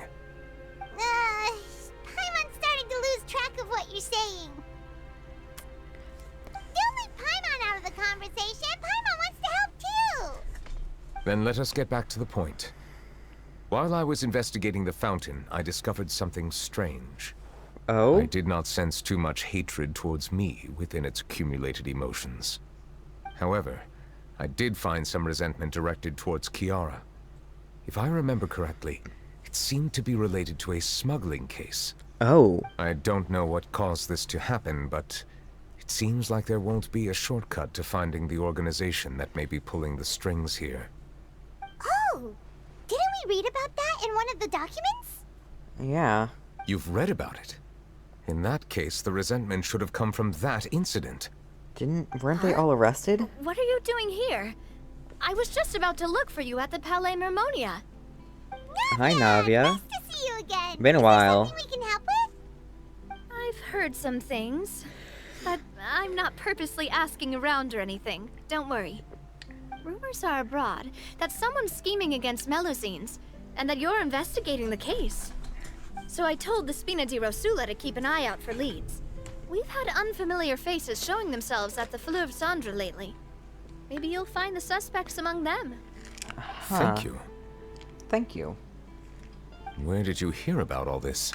Paimon's starting to lose track of what you're saying. Don't leave Paimon out of the conversation. Paimon wants to help too. Then let us get back to the point. While I was investigating the fountain, I discovered something strange. Oh? I did not sense too much hatred towards me within its accumulated emotions. However, I did find some resentment directed towards Kiara. If I remember correctly, it seemed to be related to a smuggling case. Oh. I don't know what caused this to happen, but it seems like there won't be a shortcut to finding the organization that may be pulling the strings here. Oh! Didn't we read about that in one of the documents? Yeah. You've read about it? In that case, the resentment should have come from that incident. Weren't they all arrested? What are you doing here? I was just about to look for you at the Palais Mermonia. Hi, Navia. Nice to see you again. Been a while. Is there something we can help with? I've heard some things, but I'm not purposely asking around or anything. Don't worry. Rumors are abroad that someone's scheming against Melusines, and that you're investigating the case. So I told the Spina di Rosula to keep an eye out for leads. We've had unfamiliar faces showing themselves at the Fleuve Cendre lately. Maybe you'll find the suspects among them. Thank you. Thank you. Where did you hear about all this?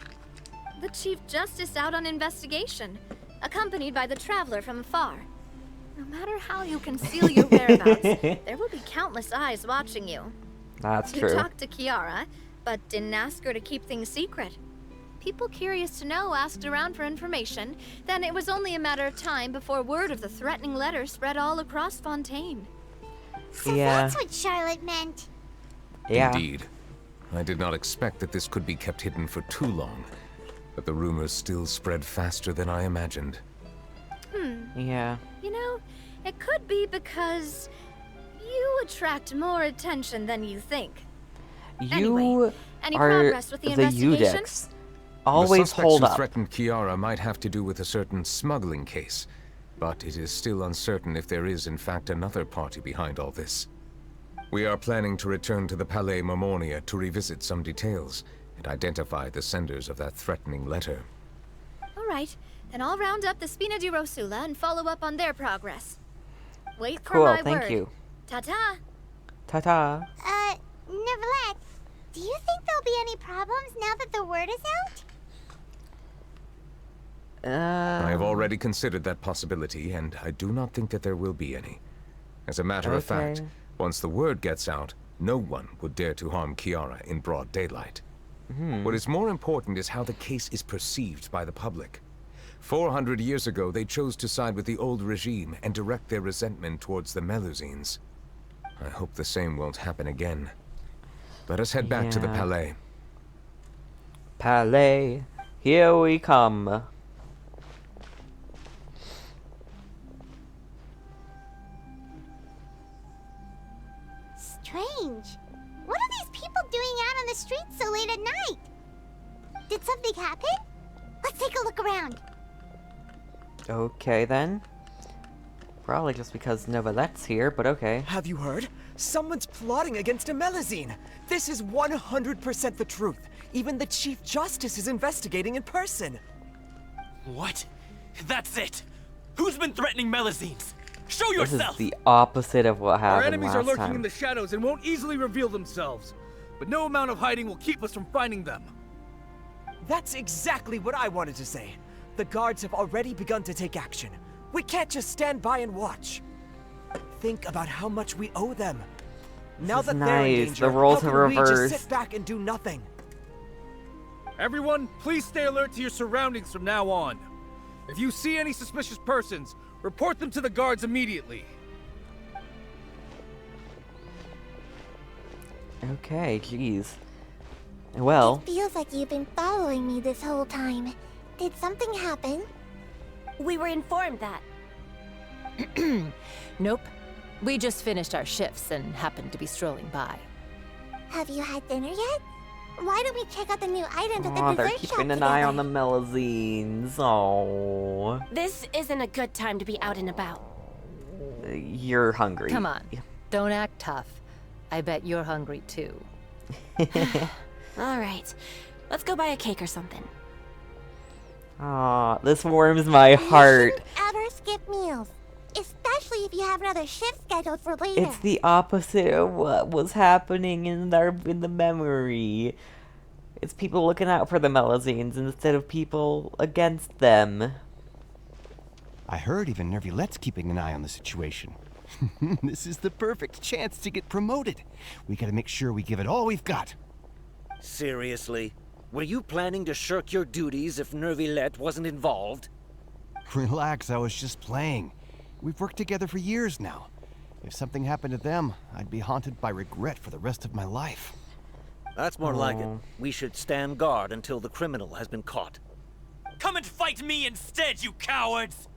The Chief Justice out on investigation, accompanied by the Traveler from afar. No matter how you conceal your whereabouts, there will be countless eyes watching you. That's true. You talked to Kiara, but didn't ask her to keep things secret. People curious to know asked around for information, then it was only a matter of time before word of the threatening letter spread all across Fontaine. So that's what Charlotte meant. Yeah. Indeed. I did not expect that this could be kept hidden for too long, but the rumors still spread faster than I imagined. Yeah. You know, it could be because you attract more attention than you think. You any are progress with the investigation? Udex. Always the suspects hold who up. threatened Kiara might have to do with a certain smuggling case, but it is still uncertain if there is in fact another party behind all this. We are planning to return to the Palais Mermonia to revisit some details and identify the senders of that threatening letter. All right, then I'll round up the Spina di Rosula and follow up on their progress. Wait for Cool, my thank word. you. Ta-ta. Ta-ta. Neuvillette, do you think there'll be any problems now that the word is out? I have already considered that possibility, and I do not think that there will be any. As a matter of fact, once the word gets out, no one would dare to harm Kiara in broad daylight. What is more important is how the case is perceived by the public. 400 years ago, they chose to side with the old regime and direct their resentment towards the Melusines. I hope the same won't happen again. Let us head back to the Palais. Palais, here we come. Strange. What are these people doing out on the streets so late at night? Did something happen? Let's take a look around. Okay then. Probably just because Neuvillette's here, but okay. Have you heard? Someone's plotting against a Melusine. This is 100% the truth. Even the Chief Justice is investigating in person. What? That's it. Who's been threatening Melusines? Show This yourself! is the opposite of what happened Our enemies last are lurking time. in the shadows and won't easily reveal themselves. But no amount of hiding will keep us from finding them. That's exactly what I wanted to say. The guards have already begun to take action. We can't just stand by and watch. Think about how much we owe them. Now is that they're in nice. danger, The roles how have can we just reversed. sit back and do nothing? Everyone, please stay alert to your surroundings from now on. If you see any suspicious persons, report them to the guards immediately. Okay, jeez. Well, It feels like you've been following me this whole time. Did something happen? We were informed that. Nope. We just finished our shifts and happened to be strolling by. Have you had dinner yet? Why don't we check out the new items at the oh, they're dessert shop keeping an together? eye on the Melusines. Oh, This isn't a good time to be out and about. you're hungry. Come on, don't act tough. I bet you're hungry too. All right, let's go buy a cake or something. Aw, this warms my heart. Ever skip meals, especially if you have another shift scheduled for later. It's the opposite of what was happening in the memory. It's people looking out for the Melusines instead of people against them. I heard even Neuvillette's keeping an eye on the situation. This is the perfect chance to get promoted. We gotta make sure we give it all we've got. Seriously? Were you planning to shirk your duties if Neuvillette wasn't involved? Relax, I was just playing. We've worked together for years now. If something happened to them, I'd be haunted by regret for the rest of my life. That's more like it. We should stand guard until the criminal has been caught. Come and fight me instead, you cowards!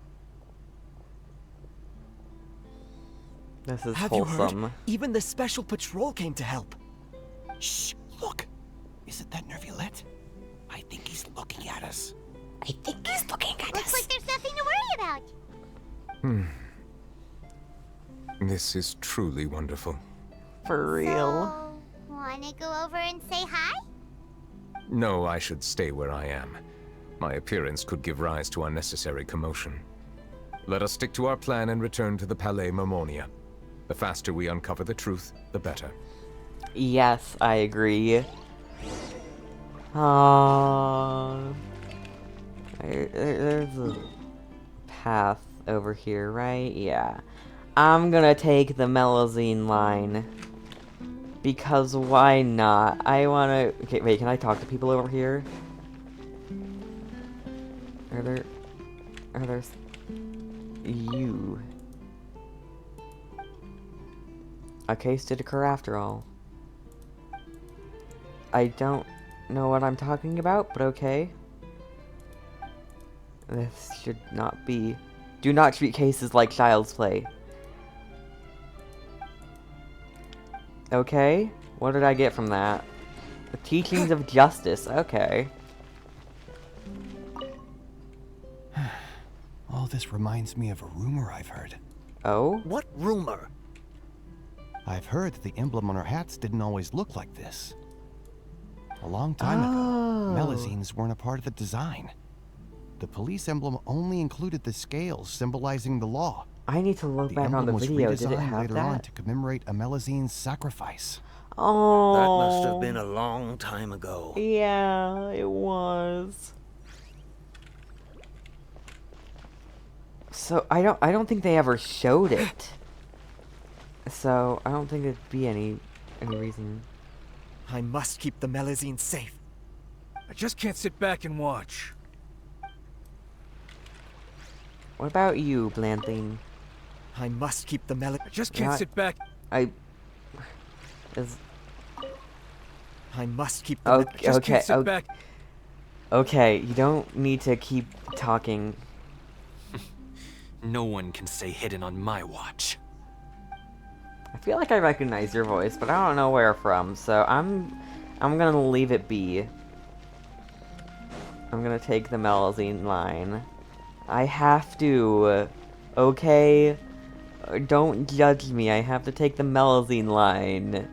This is Have wholesome. you heard? Even the special patrol came to help. Shh! Look! Isn't that Neuvillette? I think he's looking at us. I think he's looking at us. Looks like there's nothing to worry about. This is truly wonderful. For real. So, wanna go over and say hi? No, I should stay where I am. My appearance could give rise to unnecessary commotion. Let us stick to our plan and return to the Palais Mermonia. The faster we uncover the truth, the better. Yes, I agree. There's a path over here, right? Yeah. I'm gonna take the Melazine line. Because why not? I wanna... Okay, wait, can I talk to people over here? Are there... You... A case did occur after all. I don't know what I'm talking about, but okay. This should not be... Do not treat cases like child's play. Okay, what did I get from that? The teachings of justice, okay. All this reminds me of a rumor I've heard. Oh? What rumor? I've heard that the emblem on our hats didn't always look like this. A long time ago, Melazines weren't a part of the design. The police emblem only included the scales symbolizing the law. I need to look back on the video. Did it have later on that? to commemorate a Melazine's sacrifice. Oh. That must have been a long time ago. Yeah, it was. So I don't think they ever showed it. So I don't think it'd be any reason. I must keep the Melazine safe. I just can't sit back and watch. What about you, Blanthine? I must keep the Melazine. I just can't sit back. I must keep the Okay, okay, okay, you don't need to keep talking. No one can stay hidden on my watch. I feel like I recognize your voice, but I don't know where from, so I'm gonna leave it be. I'm gonna take the Melazine line. I have to, okay? Don't judge me, I have to take the Melazine line.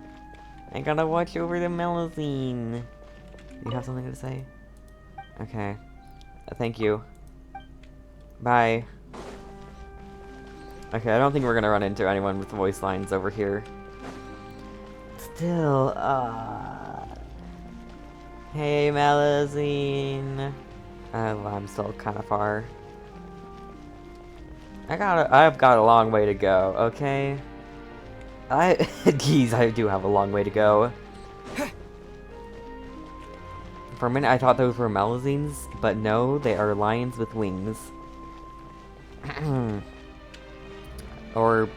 I gotta watch over the Melazine. You have something to say? Okay. Thank you. Bye. Okay, I don't think we're gonna run into anyone with voice lines over here. Still, hey, Melazine. Oh, I'm still kind of far. I've got a long way to go, okay? Geez, I do have a long way to go. For a minute, I thought those were Melazines, but no, they are lions with wings. Or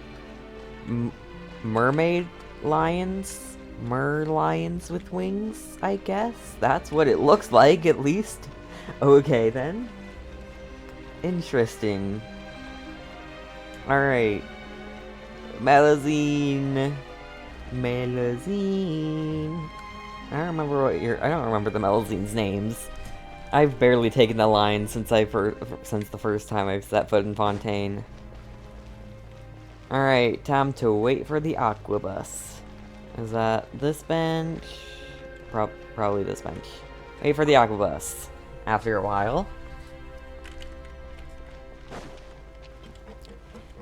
mermaid lions? Mer-lions with wings, I guess? That's what it looks like, at least. Okay, then. Interesting. Alright. Melazine. Melazine. I don't remember the Melazine's names. I've barely taken the line since the first time I've set foot in Fontaine. Alright, time to wait for the Aquabus. Is that this bench? Probably this bench. Wait for the Aquabus. After a while.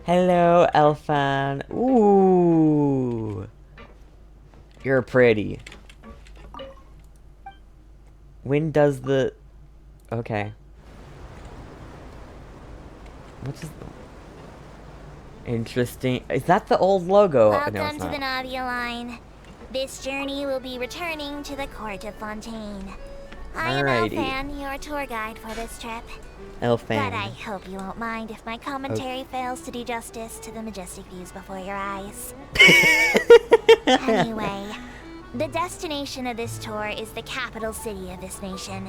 Hello, Elfan. Ooh. You're pretty. When does the... Okay. What's this? Interesting. Is that the old logo? No, Welcome it's to the not. Navia line. This journey will be returning to the court of Fontaine. I am Alrighty. Elfan, your tour guide for this trip. Elfan. But I hope you won't mind if my commentary fails to do justice to the majestic views before your eyes. Anyway, the destination of this tour is the capital city of this nation,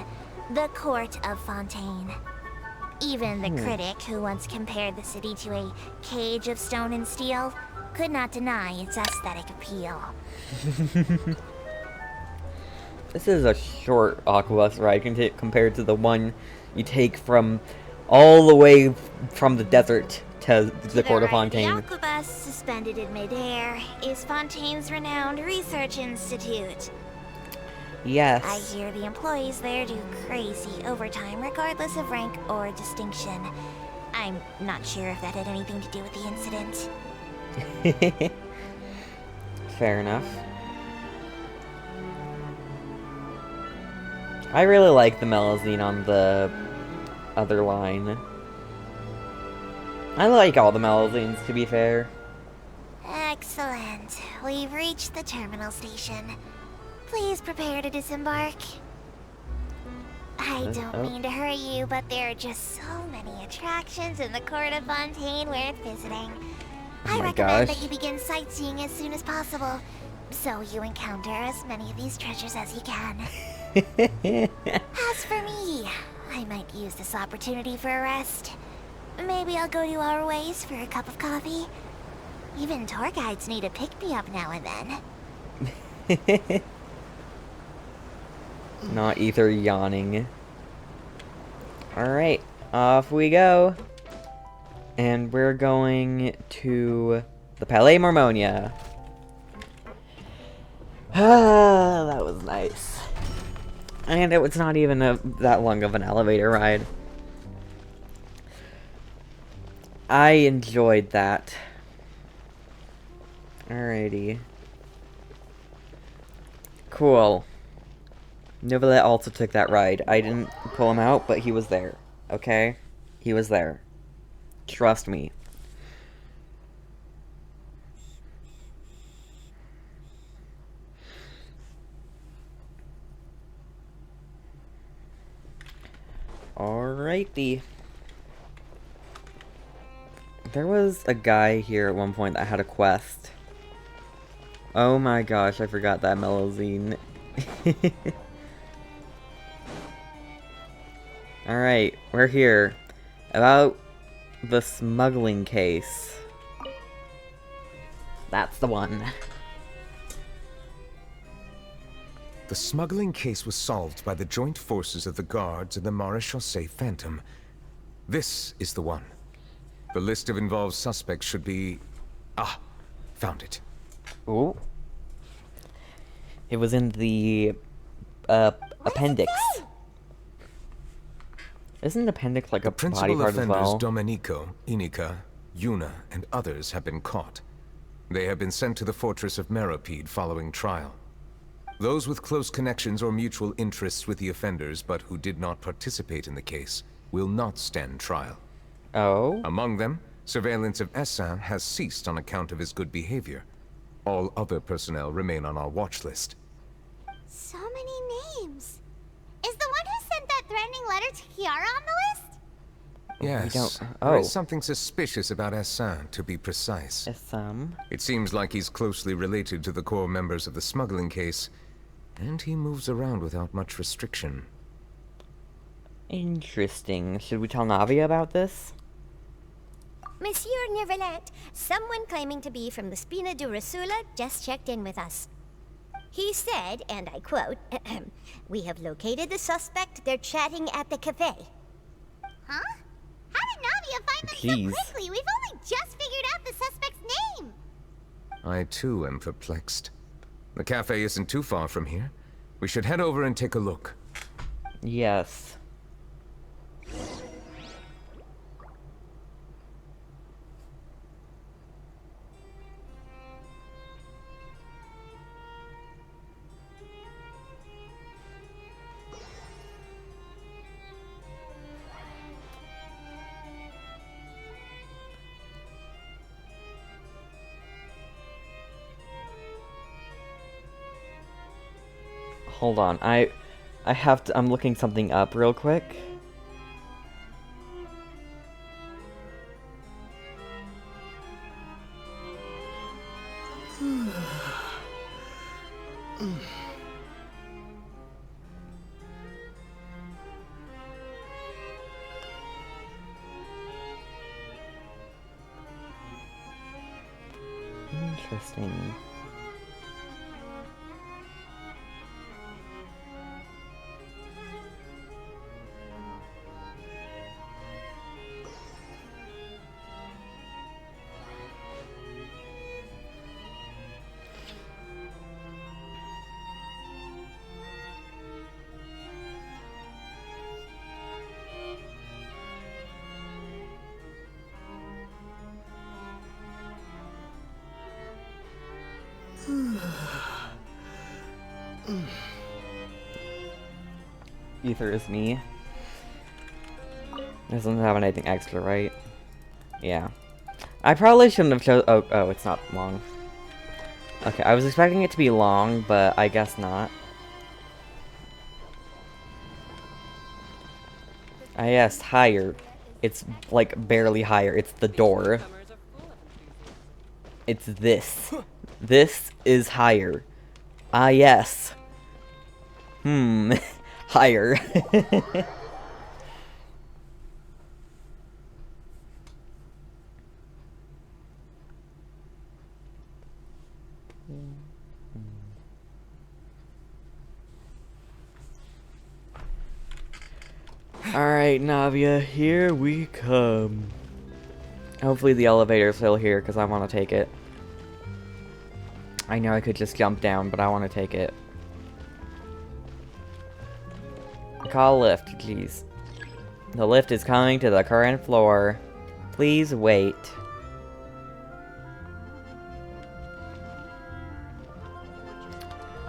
the Court of Fontaine. Even the critic who once compared the city to a cage of stone and steel could not deny its aesthetic appeal. This is a short Aquabus ride compared to the one you take from all the way from the desert to the Court of Fontaine. The Aquabus, suspended in midair, is Fontaine's renowned research institute. Yes. I hear the employees there do crazy overtime regardless of rank or distinction. I'm not sure if that had anything to do with the incident. Fair enough. I really like the Melazine on the other line. I like all the Melazines, to be fair. Excellent. We've reached the terminal station. Please prepare to disembark. I don't mean to hurry you, but there are just so many attractions in the Court of Fontaine worth visiting. I recommend that you begin sightseeing as soon as possible, so you encounter as many of these treasures as you can. As for me, I might use this opportunity for a rest. Maybe I'll go to our ways for a cup of coffee. Even tour guides need a pick-me-up now and then. Not Ether yawning. Alright, off we go. And we're going to the Palais Mormonia. Ah, that was nice. And it was not even that long of an elevator ride. I enjoyed that. Alrighty. Cool. Neuvillette also took that ride. I didn't pull him out, but he was there. Okay? He was there. Trust me. Alrighty. There was a guy here at one point that had a quest. Oh my gosh, I forgot that Melazine. Alright, we're here. About the smuggling case. That's the one. The smuggling case was solved by the joint forces of the guards and the Maréchaussée Phantom. This is the one. The list of involved suspects should be... Ah, found it. Ooh. It was in the appendix. Isn't an appendix like a body Principal part as offenders well? Domenico, Inica, Yuna, and others have been caught. They have been sent to the fortress of Meropide following trial. Those with close connections or mutual interests with the offenders, but who did not participate in the case, will not stand trial. Oh? Among them, surveillance of Essin has ceased on account of his good behavior. All other personnel remain on our watch list. So many names. Is the one who sent that threatening letter to Kiara on the list? Yes. There is something suspicious about Essin, to be precise. Essin? It seems like he's closely related to the core members of the smuggling case, and he moves around without much restriction. Interesting. Should we tell Navia about this? Monsieur Neuvillette, someone claiming to be from the Spina Durasula just checked in with us. He said, and I quote, "We have located the suspect. They're chatting at the cafe." Huh? How did Navia find them Jeez. so quickly? We've only just figured out the suspect's name. I too am perplexed. The cafe isn't too far from here. We should head over and take a look. Yes. Hold on, I'm looking something up real quick. Interesting. Ether is me. Doesn't have anything extra, right? Yeah. I probably shouldn't have chosen. Oh, it's not long. Okay, I was expecting it to be long, but I guess not. Ah, yes, higher. It's like barely higher. It's the door. It's this. This is higher. Ah, yes. Higher. Alright, Navia, here we come. Hopefully the elevator's still here, because I want to take it. I know I could just jump down, but I want to take it. Call lift, jeez. The lift is coming to the current floor. Please wait.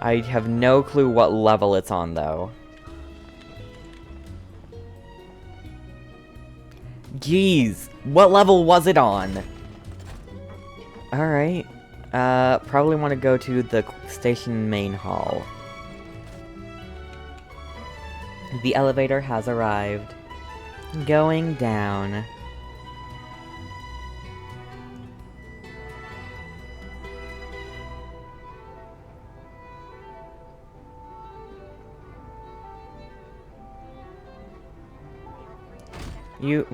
I have no clue what level it's on, though. Jeez, what level was it on? Alright. Probably want to go to the station main hall. The elevator has arrived. Going down.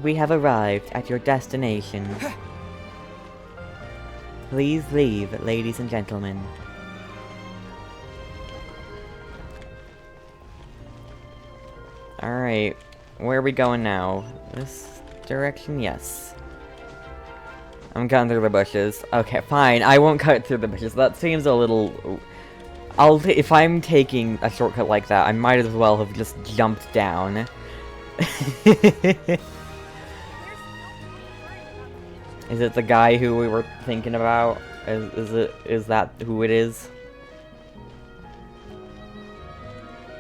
We have arrived at your destination. Please leave, ladies and gentlemen. Alright, where are we going now? This direction? Yes. I'm cutting through the bushes. Okay, fine, I won't cut through the bushes. That seems a little... if I'm taking a shortcut like that, I might as well have just jumped down. Is it the guy who we were thinking about? Is that who it is?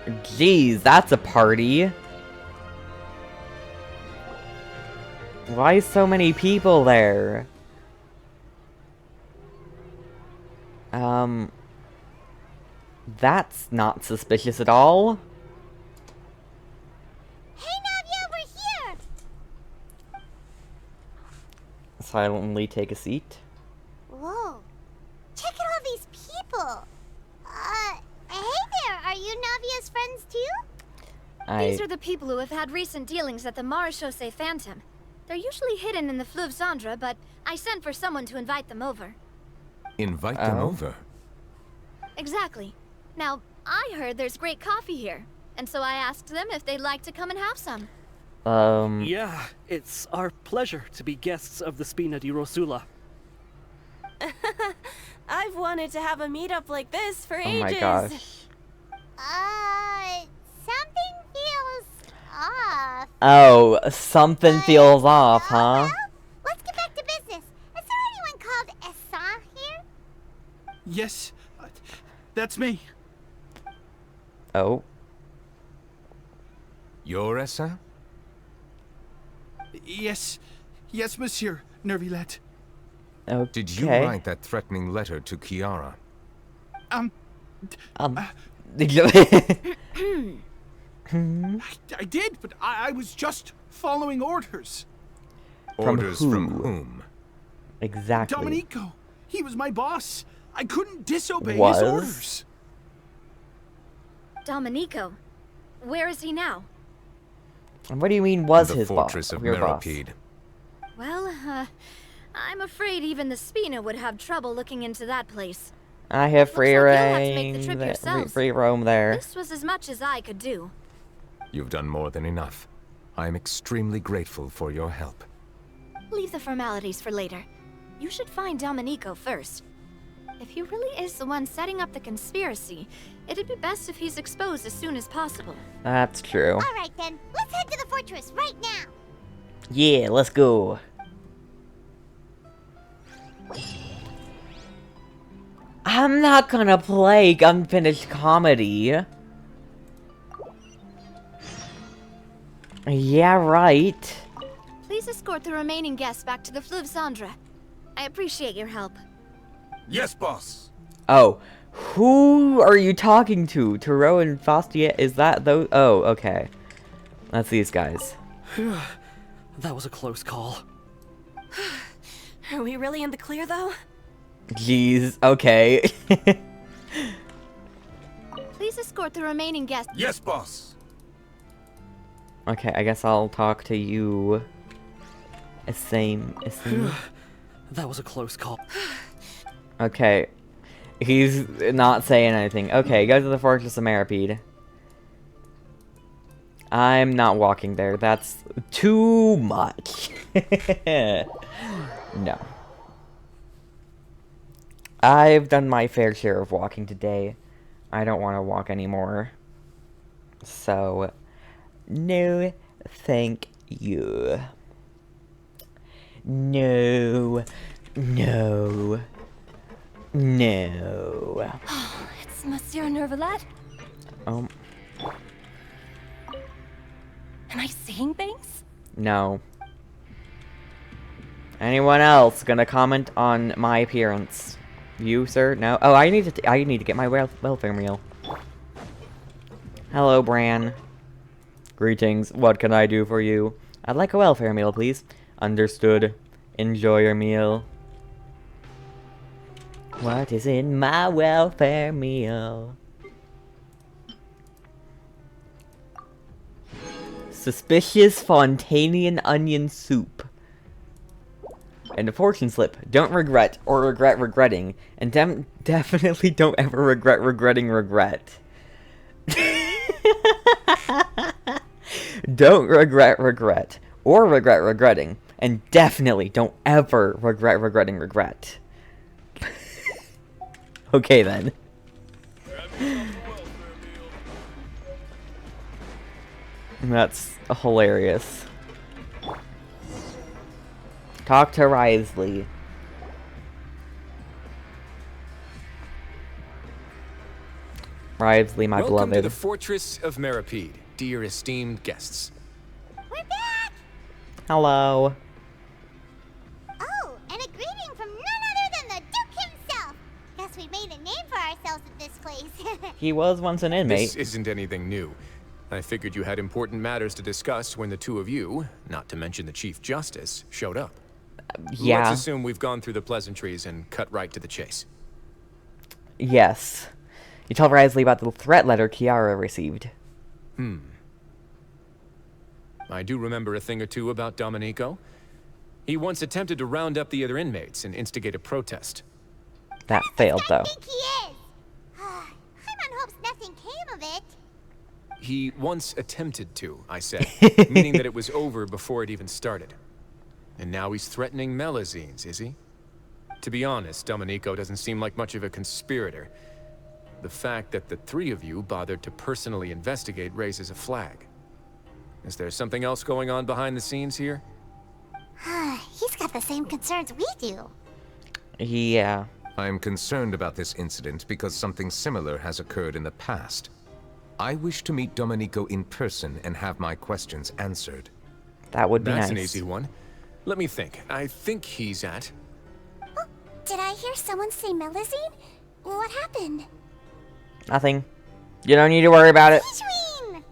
Jeez, that's a party. Why so many people there? That's not suspicious at all. Silently take a seat. Whoa. Check out all these people. Hey there, are you Navia's friends too? These are the people who have had recent dealings at the Marechaussee Phantom. They're usually hidden in the Fleuve Cendre, but I sent for someone to invite them over. Invite them over? Exactly. Now, I heard there's great coffee here, and so I asked them if they'd like to come and have some. Yeah, it's our pleasure to be guests of the Spina di Rosula. I've wanted to have a meetup like this for ages. Oh my gosh. Something feels off. Oh, something feels off, huh? Let's get back to business. Is there anyone called Essan here? Yes, that's me. Oh. You're Essan? Yes, monsieur, Neuvillette. Okay. Did you write that threatening letter to Kiara? I did, but I was just following orders. Orders from whom? Exactly. Domenico. He was my boss. I couldn't disobey Was? his orders. Domenico. Where is he now? What do you mean was the his fortress boss? of Your boss? Meropide. Well, I'm afraid even the Spina would have trouble looking into that place. I have free Looks like you'll have to make the reign, trip there- yourselves. free roam there. This was as much as I could do. You've done more than enough. I am extremely grateful for your help. Leave the formalities for later. You should find Domenico first. If he really is the one setting up the conspiracy, it'd be best if he's exposed as soon as possible. That's true. All right then, let's head to the fortress right now. Yeah, let's go. I'm not gonna play unfinished comedy. Yeah, right. Please escort the remaining guests back to the Fleuve Cendre. I appreciate your help. Yes, boss. Oh, who are you talking to? Taro and Fastia? Is that those? Oh, okay. That's these guys. That was a close call. Are we really in the clear, though? Jeez, okay. Please escort the remaining guests. Yes, boss. Okay, I guess I'll talk to you. Same. That was a close call. Okay. He's not saying anything. Okay, go to the Fortress of Meropide. I'm not walking there. That's too much. No. I've done my fair share of walking today. I don't want to walk anymore. So, no, thank you. No. No. No. It's Monsieur Neuvillette. Oh, Am I seeing things? no. Anyone else gonna comment on my appearance? You, sir? No. Oh, I need to get my welfare meal. Hello, Bran. Greetings. What can I do for you? I'd like a welfare meal, please. Understood. Enjoy your meal. What is in my welfare meal? Suspicious Fontanian onion soup. And a fortune slip. Don't regret or regret regretting. And definitely don't ever regret regretting regret. Don't regret regret. Or regret regretting. And definitely don't ever regret regretting regret. Okay then. That's hilarious. Talk to Risley. Risley, my Welcome beloved. to the Fortress of Meropide, dear esteemed guests. We're back! Hello. Oh, and a greeting from none other than the Duke himself. Guess we made a name for ourselves at this place. He was once an inmate. This isn't anything new. I figured you had important matters to discuss when the two of you, not to mention the Chief Justice, showed up. Yeah. Let's assume we've gone through the pleasantries and cut right to the chase. Yes. You tell Risley about the threat letter Kiara received. I do remember a thing or two about Domenico. He once attempted to round up the other inmates and instigate a protest. That failed, though. I think he is. Paimon hopes nothing came of it. He once attempted to, I said, meaning that it was over before it even started. And now he's threatening Melazines, is he? To be honest, Domenico doesn't seem like much of a conspirator. The fact that the three of you bothered to personally investigate raises a flag. Is there something else going on behind the scenes here? He's got the same concerns we do. Yeah. I'm concerned about this incident because something similar has occurred in the past. I wish to meet Domenico in person and have my questions answered. That would be nice. That's an easy one. Let me think. I think he's at... Oh, did I hear someone say Melazine? What happened? Nothing. You don't need to worry about it. Tijween!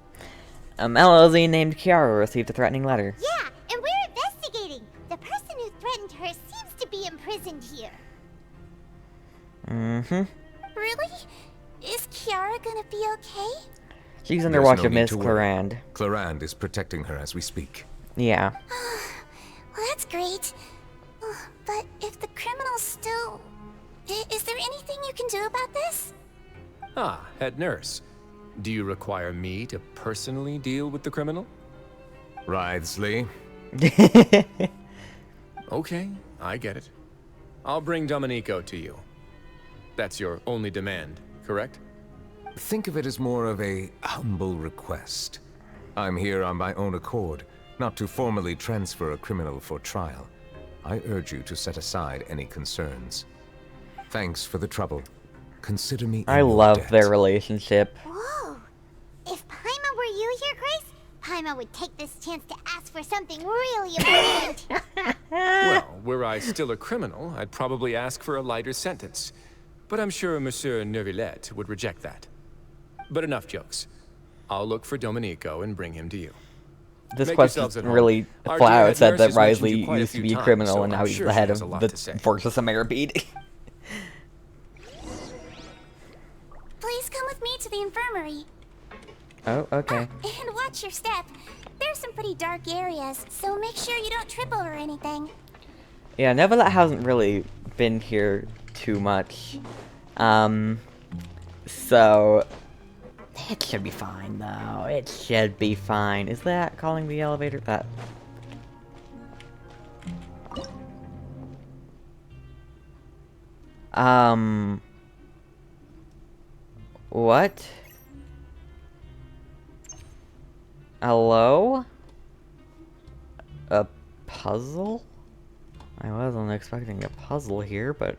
A Melusine named Kiara received a threatening letter. Yeah, and we're investigating. The person who threatened her seems to be imprisoned here. Mm-hmm. Really? Is Kiara gonna be okay? She's under There's watch no of need Miss to worry. Clarand. Clarand is protecting her as we speak. Yeah. Well, that's great. But if the criminal's still... Is there anything you can do about this? Ah, head nurse. Do you require me to personally deal with the criminal? Wriothesley. Okay, I get it. I'll bring Domenico to you. That's your only demand, correct? Think of it as more of a humble request. I'm here on my own accord, not to formally transfer a criminal for trial. I urge you to set aside any concerns. Thanks for the trouble. Consider me I love their relationship. Whoa! If Paimon were you here, Grace, Paimon would take this chance to ask for something really important. Well, were I still a criminal, I'd probably ask for a lighter sentence. But I'm sure Monsieur Neuvillette would reject that. But enough jokes. I'll look for Domenico and bring him to you. This Make quest yourselves at home. really Our flat dear out head said nurse that has mentioned Wriothesley you quite a used to few be a times, criminal so and now I'm he's sure the she head has of a lot the to say. Fortress of Meripede. Please come with me to the infirmary. Oh, okay. And watch your step. There's some pretty dark areas, so make sure you don't trip over anything. Yeah, Neuvillette hasn't really been here too much. So... It should be fine, though. It should be fine. Is that calling the elevator? That... What? Hello? A puzzle? I wasn't expecting a puzzle here, but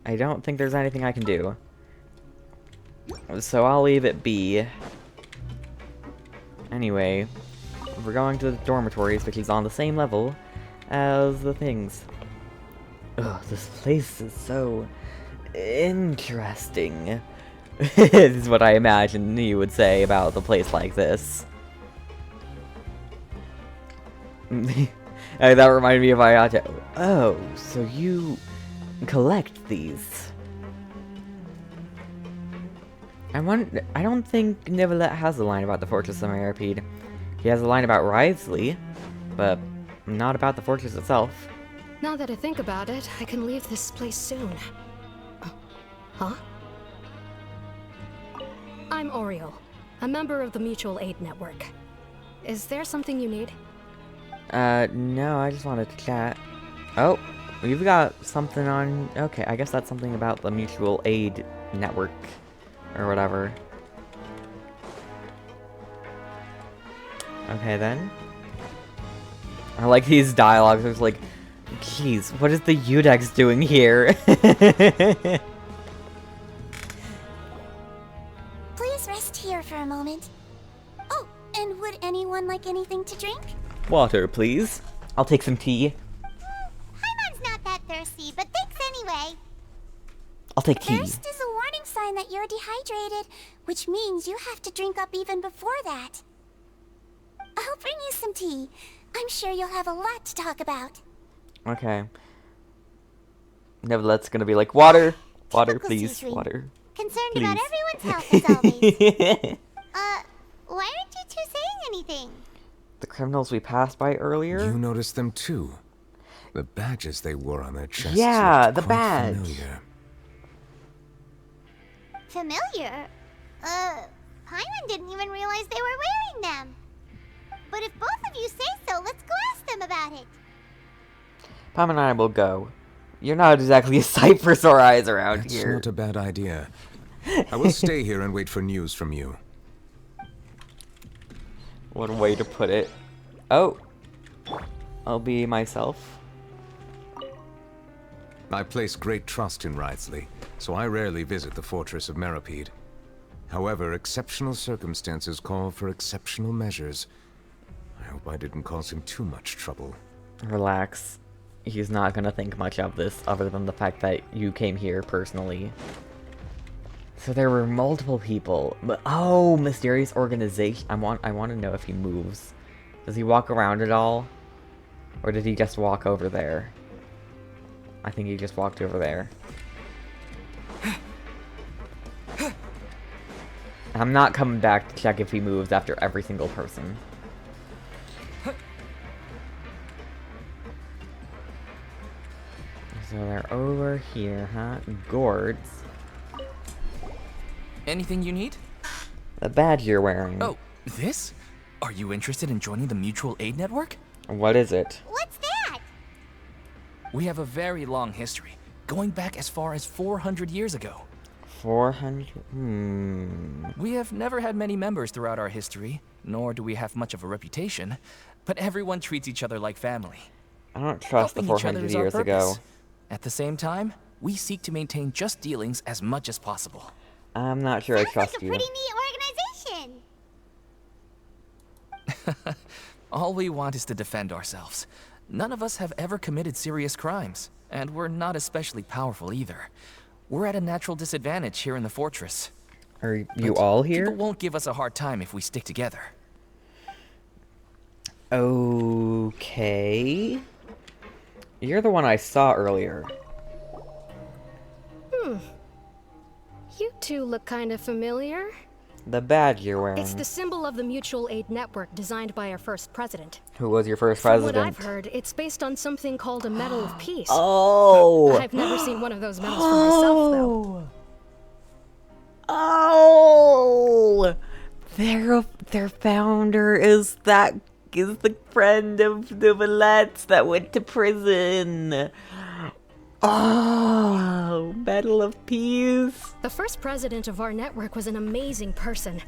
I don't think there's anything I can do. So I'll leave it be. Anyway, we're going to the dormitories, which is on the same level as the things. Ugh, this place is so interesting. This is what I imagine you would say about a place like this. That reminded me of Ayato. Oh, so you collect these. I don't think Neuvillette has a line about the Fortress of Meripede. He has a line about Wriothesley, but not about the fortress itself. Now that I think about it, I can leave this place soon. Huh? I'm Oriole, a member of the Mutual Aid Network. Is there something you need? No, I just wanted to chat. Oh, you've got something on... Okay, I guess that's something about the Mutual Aid Network, or whatever. Okay, then. I like these dialogues. It's like, jeez, what is the Udex doing here? Please rest here for a moment. Oh, and would anyone like anything to drink? Water, please. I'll take some tea. Paimon's not that thirsty, but thanks anyway. I'll take tea. Thirst is a warning sign that you're dehydrated, which means you have to drink up even before that. I'll bring you some tea. I'm sure you'll have a lot to talk about. Okay. Neuvillette's gonna be like, water! Water, please, C-suite. water. Concerned Please. about everyone's health as always. Why aren't you two saying anything? The criminals we passed by earlier? You noticed them too. The badges they wore on their chests. Yeah, looked the quite badge. familiar. Familiar? Paimon didn't even realize they were wearing them. But if both of you say so, let's go ask them about it. Pam and I will go. You're not exactly a sight for sore eyes around That's here. not a bad idea. I will stay here and wait for news from you. One way to put it. Oh. I'll be myself. I place great trust in Wriothesley, so I rarely visit the Fortress of Meripede. However, exceptional circumstances call for exceptional measures. I hope I didn't cause him too much trouble. Relax. He's not gonna think much of this other than the fact that you came here personally. So there were multiple people. But oh, mysterious organization. I want to know if he moves. Does he walk around at all? Or did he just walk over there? I think he just walked over there. I'm not coming back to check if he moves after every single person. So they're over here, huh? Gourds. Anything you need? The badge you're wearing. Oh, this? Are you interested in joining the Mutual Aid Network? What is it? What's that? We have a very long history, going back as far as 400 years ago. 400? We have never had many members throughout our history, nor do we have much of a reputation, but everyone treats each other like family. I don't trust the 400 years ago. At the same time, we seek to maintain just dealings as much as possible. I'm not sure I trust Like a you. pretty neat organization. All we want is to defend ourselves. None of us have ever committed serious crimes, and we're not especially powerful either. We're at a natural disadvantage here in the fortress. Are you all here? People won't give us a hard time if we stick together. Okay. You're the one I saw earlier. You two look kind of familiar. The badge you're wearing. It's the symbol of the Mutual Aid Network designed by our first president. Who was your first From president? what I've heard, it's based on something called a Medal of Peace. Oh! I've never seen one of those medals for myself, though. Oh! Their founder is the friend of Neuvillette's that went to prison. Oh, Medal of Peace. The first president of our network was an amazing person.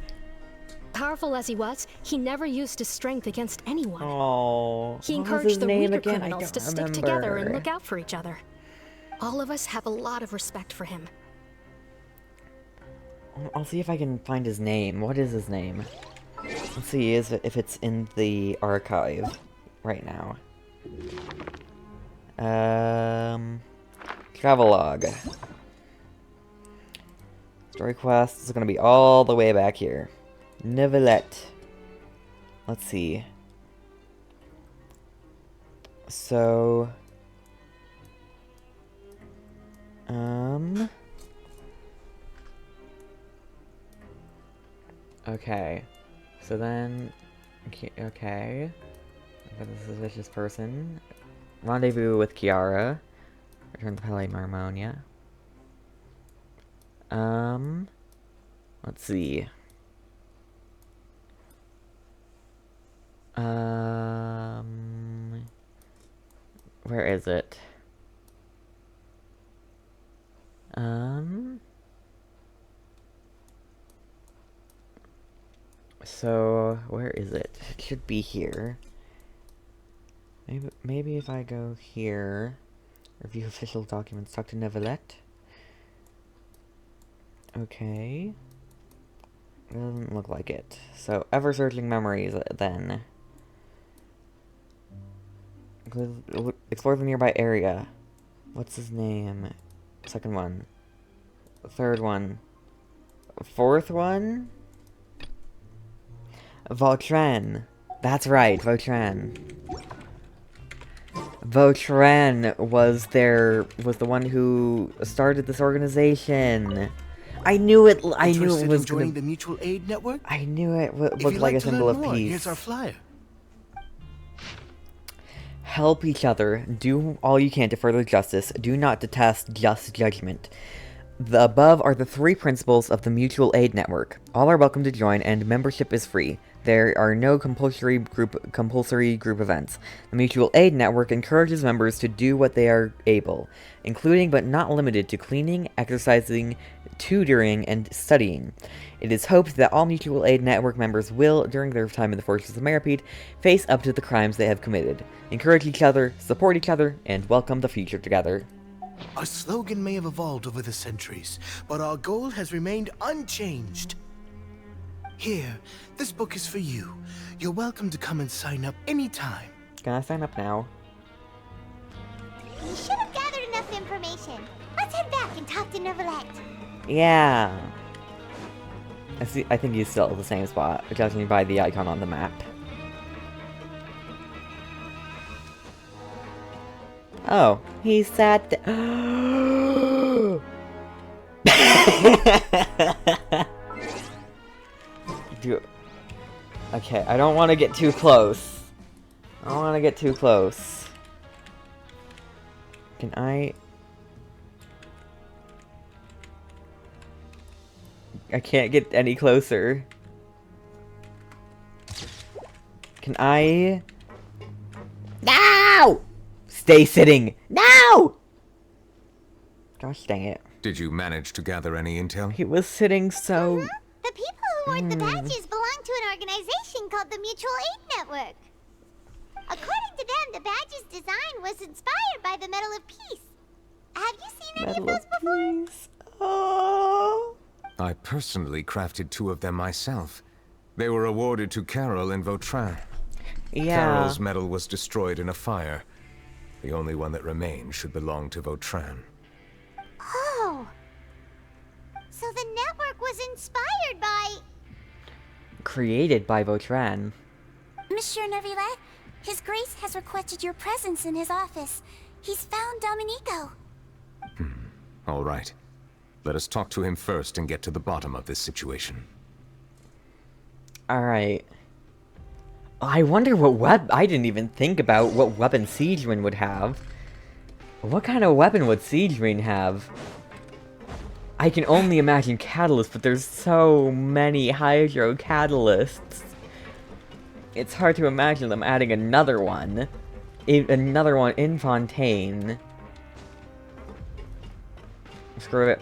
Powerful as he was, he never used his strength against anyone. Oh, He what was encouraged his the name weaker again? criminals to stick together and look out for each other. All of us have a lot of respect for him. I'll see if I can find his name. What is his name? Let's see if it's in the archive right now. Travelogue. Story quest is gonna be all the way back here. Neuvillette. Let's see. So... Okay. So then... Okay. Got the suspicious person. Rendezvous with Kiara. Return to Palais Marmonia. Let's see. Where is it? So, where is it? It should be here. Maybe if I go here, review official documents, talk to Neuvillette. Okay. Doesn't look like it. So, ever searching memories then. Explore the nearby area. What's his name? Second one. Third one. Fourth one? Vautrin. That's right, Vautrin. Vautrin was the one who started this organization. I knew it. I knew it was joining the Mutual Aid Network. I knew it looked like a symbol of peace. Here's our flyer. Help each other. Do all you can to further justice. Do not detest just judgment. The above are the 3 principles of the Mutual Aid Network. All are welcome to join, and membership is free. There are no compulsory group events. The Mutual Aid Network encourages members to do what they are able, including but not limited to cleaning, exercising, tutoring, and studying. It is hoped that all Mutual Aid Network members will, during their time in the Fortress of Meripede, face up to the crimes they have committed, encourage each other, support each other, and welcome the future together. Our slogan may have evolved over the centuries, but our goal has remained unchanged. Here, this book is for you. You're welcome to come and sign up anytime. Can I sign up now? We should have gathered enough information. Let's head back and talk to Neuvillette. Yeah. I think he's still at the same spot, judging by the icon on the map. Oh, he sat Dude. Okay, I don't want to get too close. I don't want to get too close. Can I can't get any closer. Can I? No! Stay sitting. No! Gosh dang it. Did you manage to gather any intel? He was sitting so... The people who wore the badges belong to an organization called the Mutual Aid Network. According to them, the badge's design was inspired by the Medal of Peace. Have you seen any of those before? Oh. I personally crafted 2 of them myself. They were awarded to Carol in Vautrin. Yeah. Carol's medal was destroyed in a fire. The only one that remained should belong to Vautrin. Oh. So the network was inspired by... Created by Vautrin. Monsieur Neuvillette, His Grace has requested your presence in his office. He's found Domenico. All right. Let us talk to him first and get to the bottom of this situation. Alright. I wonder what I didn't even think about what weapon Siegewin would have. What kind of weapon would Siegewin have? I can only imagine catalysts, but there's so many hydro catalysts. It's hard to imagine them adding another one. Another one in Fontaine. Screw it.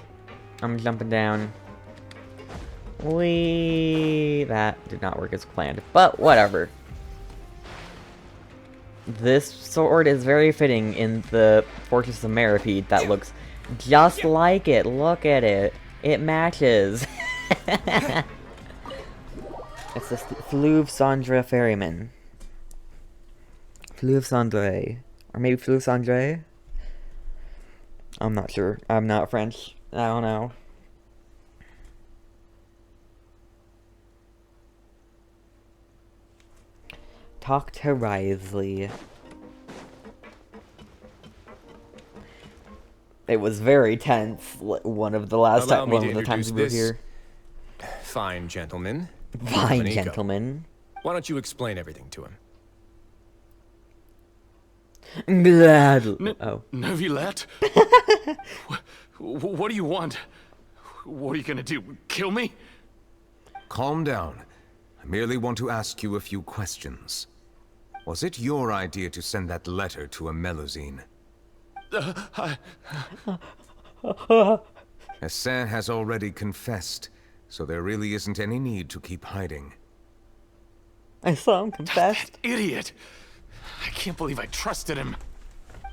I'm jumping down. That did not work as planned, but whatever. This sword is very fitting in the Fortress of Meripede that looks just like it. Look at it. It matches. It's the Fleuve Cendré Ferryman. Fleuve Cendré. Or maybe Fleuve Cendré? I'm not sure. I'm not French. I don't know. Talk to Risley. It was very tense. One of the times we were here. Fine gentleman. Fine Domenico. gentleman. Why don't you explain everything to him? Gladly. Neuvillette? What do you want? What are you gonna do? Kill me? Calm down. I merely want to ask you a few questions. Was it your idea to send that letter to a Melusine? Hassan has already confessed, so there really isn't any need to keep hiding. I saw him confess. That idiot! I can't believe I trusted him.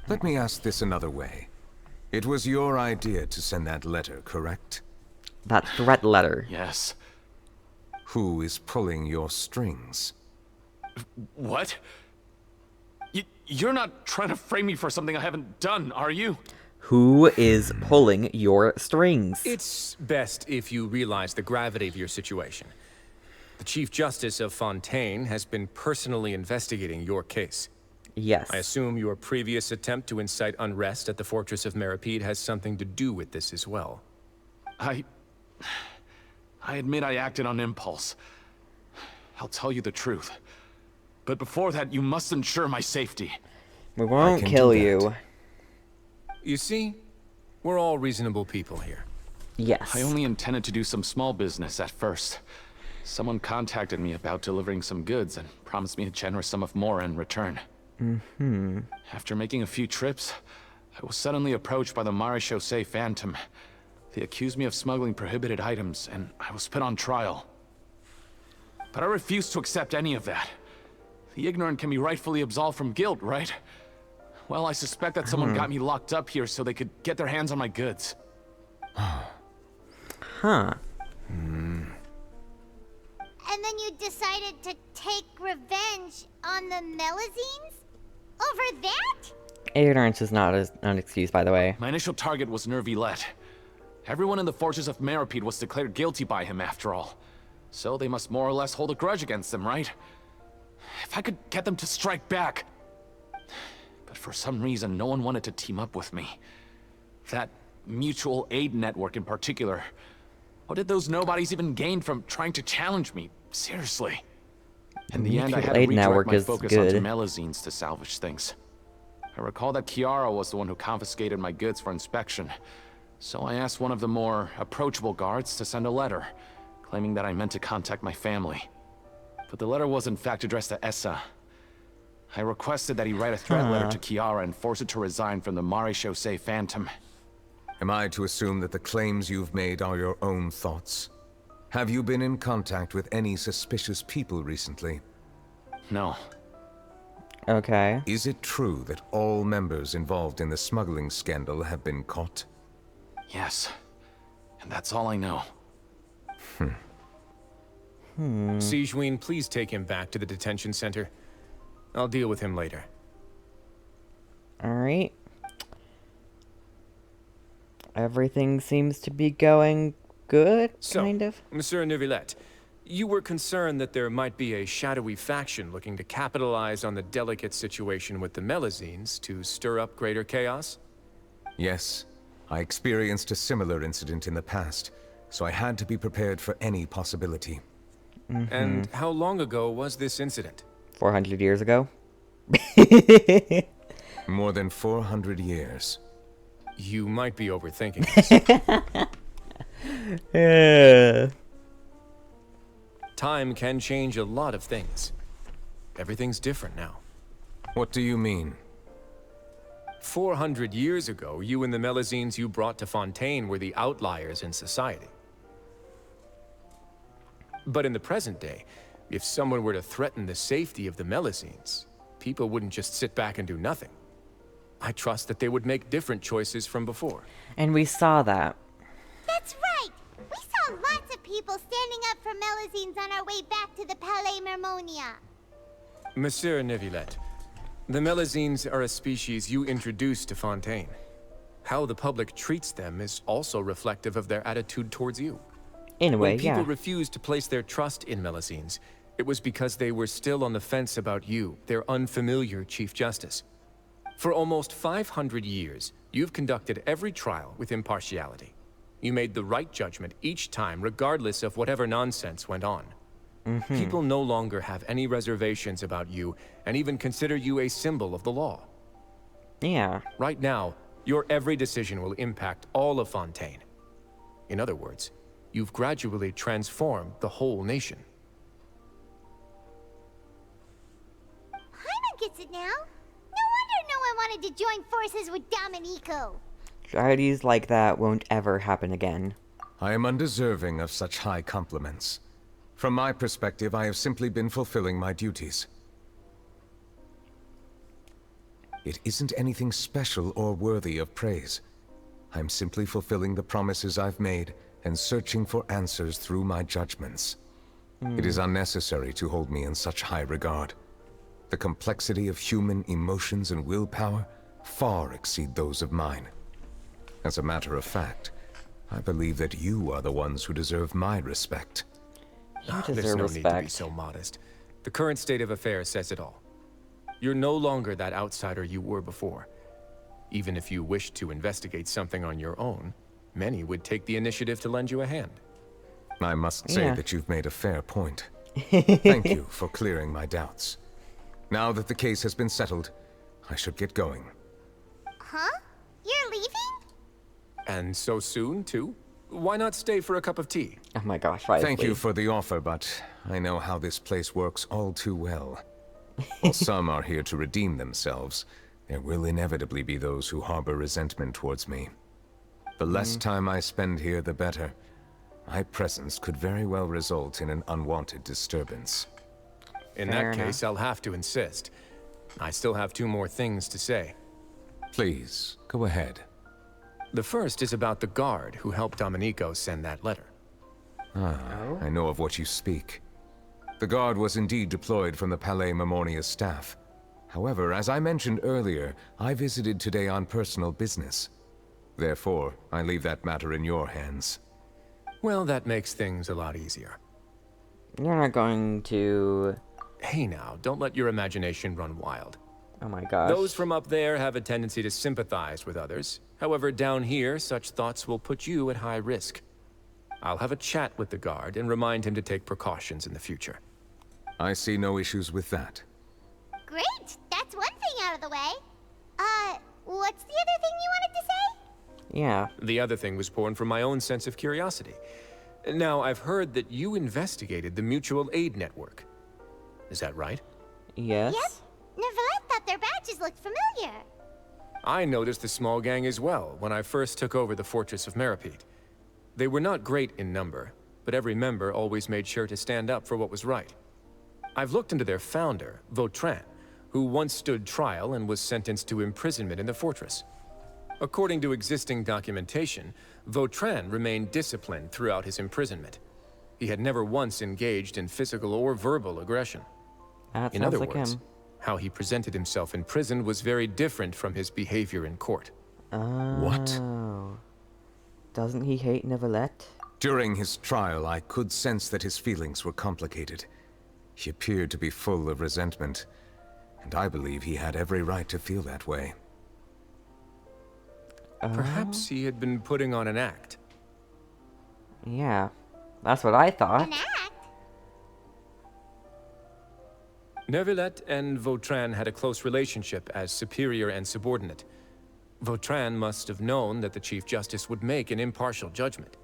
Let me ask this another way. It was your idea to send that letter, correct? That threat letter. Yes. Who is pulling your strings? What? You're not trying to frame me for something I haven't done, are you? Who is pulling your strings? It's best if you realize the gravity of your situation. The Chief Justice of Fontaine has been personally investigating your case. Yes. I assume your previous attempt to incite unrest at the Fortress of Meripede has something to do with this as well. I admit I acted on impulse. I'll tell you the truth. But before that, you must ensure my safety. We won't kill you. You see, we're all reasonable people here. Yes. I only intended to do some small business at first. Someone contacted me about delivering some goods and promised me a generous sum of more in return. Mm-hmm. After making a few trips, I was suddenly approached by the Maréchaussée Phantom. They accused me of smuggling prohibited items, and I was put on trial. But I refused to accept any of that. The ignorant can be rightfully absolved from guilt, right? Well, I suspect that someone got me locked up here so they could get their hands on my goods. Huh. And then you decided to take revenge on the Melusines? Over that? Ignorance is not an excuse, by the way. My initial target was Neuvillette. Everyone in the fortress of Meropide was declared guilty by him after all. So they must more or less hold a grudge against him, right? If I could get them to strike back. But for some reason, no one wanted to team up with me. That mutual aid network in particular. What did those nobodies even gain from trying to challenge me? Seriously. In the end, I had to redirect my focus onto Melazines to salvage things. I recall that Kiara was the one who confiscated my goods for inspection. So I asked one of the more approachable guards to send a letter, claiming that I meant to contact my family. But the letter was in fact addressed to Essa. I requested that he write a threat letter to Kiara and force her to resign from the Marechaussee Phantom. Am I to assume that the claims you've made are your own thoughts? Have you been in contact with any suspicious people recently? No. Okay. Is it true that all members involved in the smuggling scandal have been caught? Yes. And that's all I know. Sigewinne, please take him back to the detention center. I'll deal with him later. Alright. Everything seems to be going good, kind of. Monsieur Neuvillette, you were concerned that there might be a shadowy faction looking to capitalize on the delicate situation with the Melazines to stir up greater chaos? Yes. I experienced a similar incident in the past, so I had to be prepared for any possibility. And how long ago was this incident? 400 years ago. More than 400 years. You might be overthinking this. Yeah. Time can change a lot of things. Everything's different now. What do you mean? 400 years ago, you and the Melazines you brought to Fontaine were the outliers in society. But in the present day, if someone were to threaten the safety of the Melazines, people wouldn't just sit back and do nothing. I trust that they would make different choices from before. And we saw that. That's right! We saw lots of people standing up for Melazines on our way back to the Palais Mermonia. Monsieur Neuvillette, the Melazines are a species you introduced to Fontaine. How the public treats them is also reflective of their attitude towards you. In a way, when people refused to place their trust in Melazines, it was because they were still on the fence about you, their unfamiliar Chief Justice. For almost 500 years, you've conducted every trial with impartiality. You made the right judgment each time, regardless of whatever nonsense went on. People no longer have any reservations about you, and even consider you a symbol of the law. Yeah. Right now, your every decision will impact all of Fontaine. In other words, you've gradually transformed the whole nation. Paimon gets it now. No wonder no one wanted to join forces with Domenico. Tragedies like that won't ever happen again. I am undeserving of such high compliments. From my perspective, I have simply been fulfilling my duties. It isn't anything special or worthy of praise. I'm simply fulfilling the promises I've made and searching for answers through my judgments. It is unnecessary to hold me in such high regard. The complexity of human emotions and willpower far exceed those of mine. As a matter of fact, I believe that you are the ones who deserve my respect. There's no need to be so modest. The current state of affairs says it all. You're no longer that outsider you were before. Even if you wished to investigate something on your own, many would take the initiative to lend you a hand. I must say that you've made a fair point. Thank you for clearing my doubts. Now that the case has been settled, I should get going. Huh? You're leaving? And so soon, too? Why not stay for a cup of tea? Oh my gosh, right. Thank you for the offer, but I know how this place works all too well. While some are here to redeem themselves, there will inevitably be those who harbor resentment towards me. The less time I spend here, the better. My presence could very well result in an unwanted disturbance. In that case, I'll have to insist. I still have 2 more things to say. Please, go ahead. The first is about the guard who helped Domenico send that letter. I know of what you speak. The guard was indeed deployed from the Palais Mermonia's staff. However, as I mentioned earlier, I visited today on personal business. Therefore, I leave that matter in your hands. Well, that makes things a lot easier. You're not going to... Hey now, don't let your imagination run wild. Oh my gosh. Those from up there have a tendency to sympathize with others. However, down here, such thoughts will put you at high risk. I'll have a chat with the guard and remind him to take precautions in the future. I see no issues with that. Great! That's one thing out of the way. What's the other thing you wanted to say? Yeah. The other thing was born from my own sense of curiosity. Now, I've heard that you investigated the mutual aid network. Is that right? Yes. Yep. Neuvillette thought their badges looked familiar. I noticed the small gang as well when I first took over the Fortress of Meripede. They were not great in number, but every member always made sure to stand up for what was right. I've looked into their founder, Vautrin, who once stood trial and was sentenced to imprisonment in the fortress. According to existing documentation, Vautrin remained disciplined throughout his imprisonment. He had never once engaged in physical or verbal aggression. That In sounds other like words, him. how he presented himself in prison was very different from his behavior in court. What? Doesn't he hate Neuvillette? During his trial, I could sense that his feelings were complicated. He appeared to be full of resentment, and I believe he had every right to feel that way. Perhaps he had been putting on an act. Yeah, that's what I thought. An act? Neuvillette and Vautrin had a close relationship as superior and subordinate. Vautrin must have known that the Chief Justice would make an impartial judgment.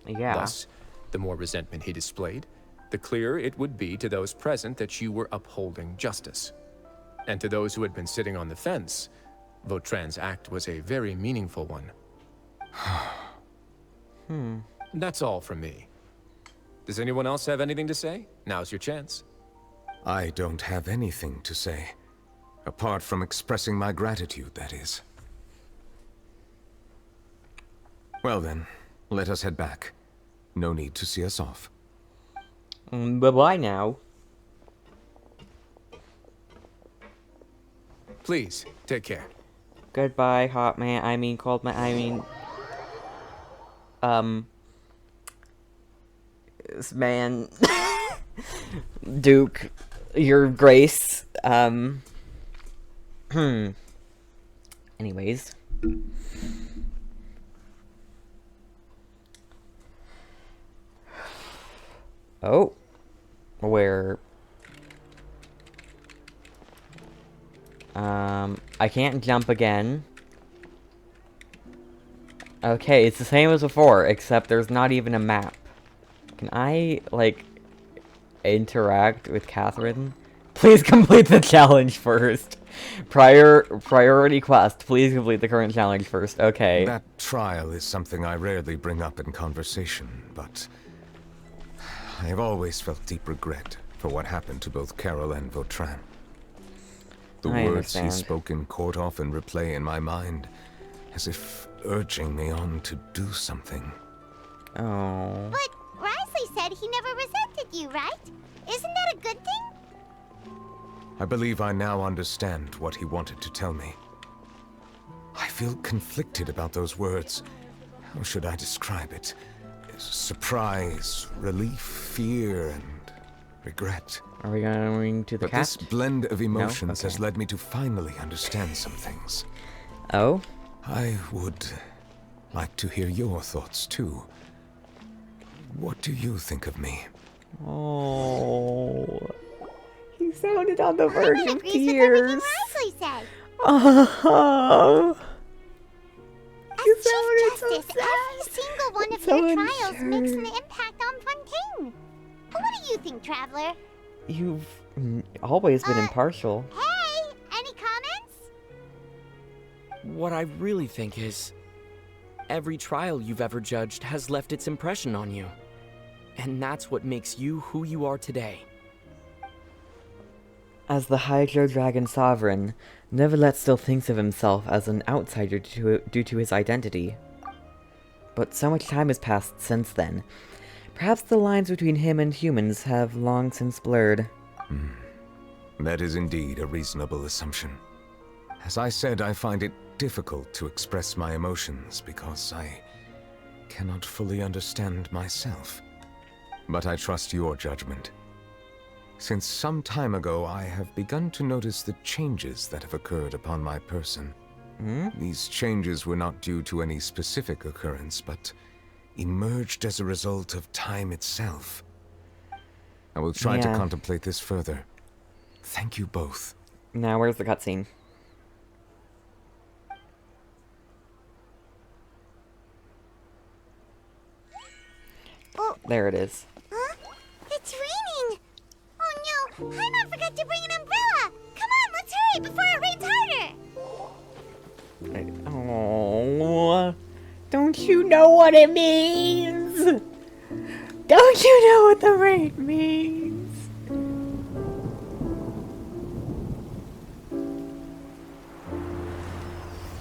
Yeah. Thus, the more resentment he displayed, the clearer it would be to those present that you were upholding justice. And to those who had been sitting on the fence, Vautrin's act was a very meaningful one. That's all from me. Does anyone else have anything to say? Now's your chance. I don't have anything to say. Apart from expressing my gratitude, that is. Well then, let us head back. No need to see us off. Bye-bye now. Please, take care. Goodbye, hot man. I mean, cold man. I mean... This man... Duke, Your Grace. Anyways. Oh. Where... I can't jump again. Okay, it's the same as before, except there's not even a map. Can I, like, interact with Catherine? Please complete the challenge first. Priority quest. Please complete the current challenge first. Okay. That trial is something I rarely bring up in conversation, but I have always felt deep regret for what happened to both Carol and Vautrin. The words he spoke in court often replay in my mind, as if urging me on to do something. Oh. But Risley said he never resented you, right? Isn't that a good thing? I believe I now understand what he wanted to tell me. I feel conflicted about those words. How should I describe it? Surprise, relief, fear, and regret. Are we going to the But cat? this blend of emotions No? Okay. has led me to finally understand some things. Oh? I would like to hear your thoughts, too. What do you think of me? Oh. He sounded on the verge Harmon of agrees tears. with everything Risley said. Oh. As Chief Justice, every single one of your trials makes an impact on Fontaine. What do you think, Traveler? You've always been impartial. Hey, any comments? What I really think is, every trial you've ever judged has left its impression on you. And that's what makes you who you are today. As the Hydro Dragon Sovereign, Neuvillette still thinks of himself as an outsider due to his identity. But so much time has passed since then. Perhaps the lines between him and humans have long since blurred. That is indeed a reasonable assumption. As I said, I find it difficult to express my emotions because I cannot fully understand myself. But I trust your judgment. Since some time ago, I have begun to notice the changes that have occurred upon my person. These changes were not due to any specific occurrence, but emerged as a result of time itself. I will try to contemplate this further. Thank you both. Now, where's the cutscene? Oh. There it is. Huh? It's raining! Oh no, Paimon forgot to bring an umbrella! Come on, let's hurry before it rains harder! Oh, don't you know what it means? Don't you know what the rain means?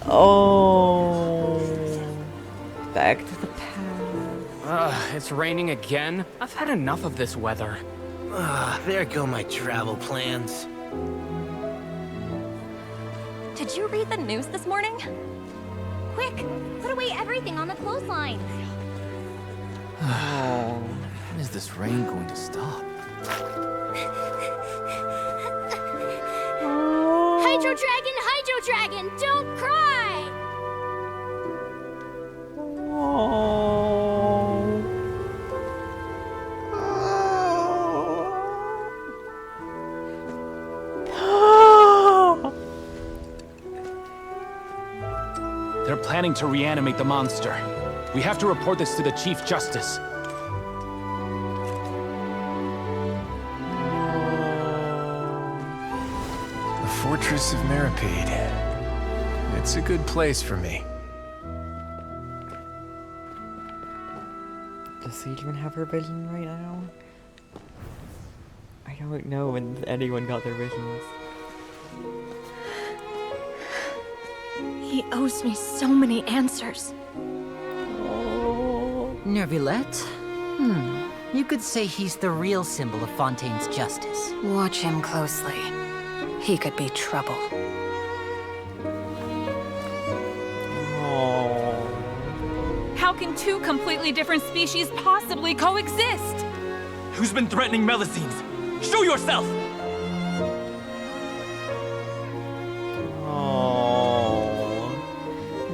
Oh, back to the past. It's raining again? I've had enough of this weather. There go my travel plans. Did you read the news this morning? Quick, put away everything on the clothesline. When is this rain going to stop? Hydro Dragon, don't cry! They're planning to reanimate the monster. We have to report this to the Chief Justice. The Fortress of Mirapede. It's a good place for me. Does Siegeman have her vision right now? I don't know when anyone got their visions. He owes me so many answers. Neuvillette? You could say he's the real symbol of Fontaine's justice. Watch him closely. He could be trouble. How can two completely different species possibly coexist? Who's been threatening Melusines? Show yourself!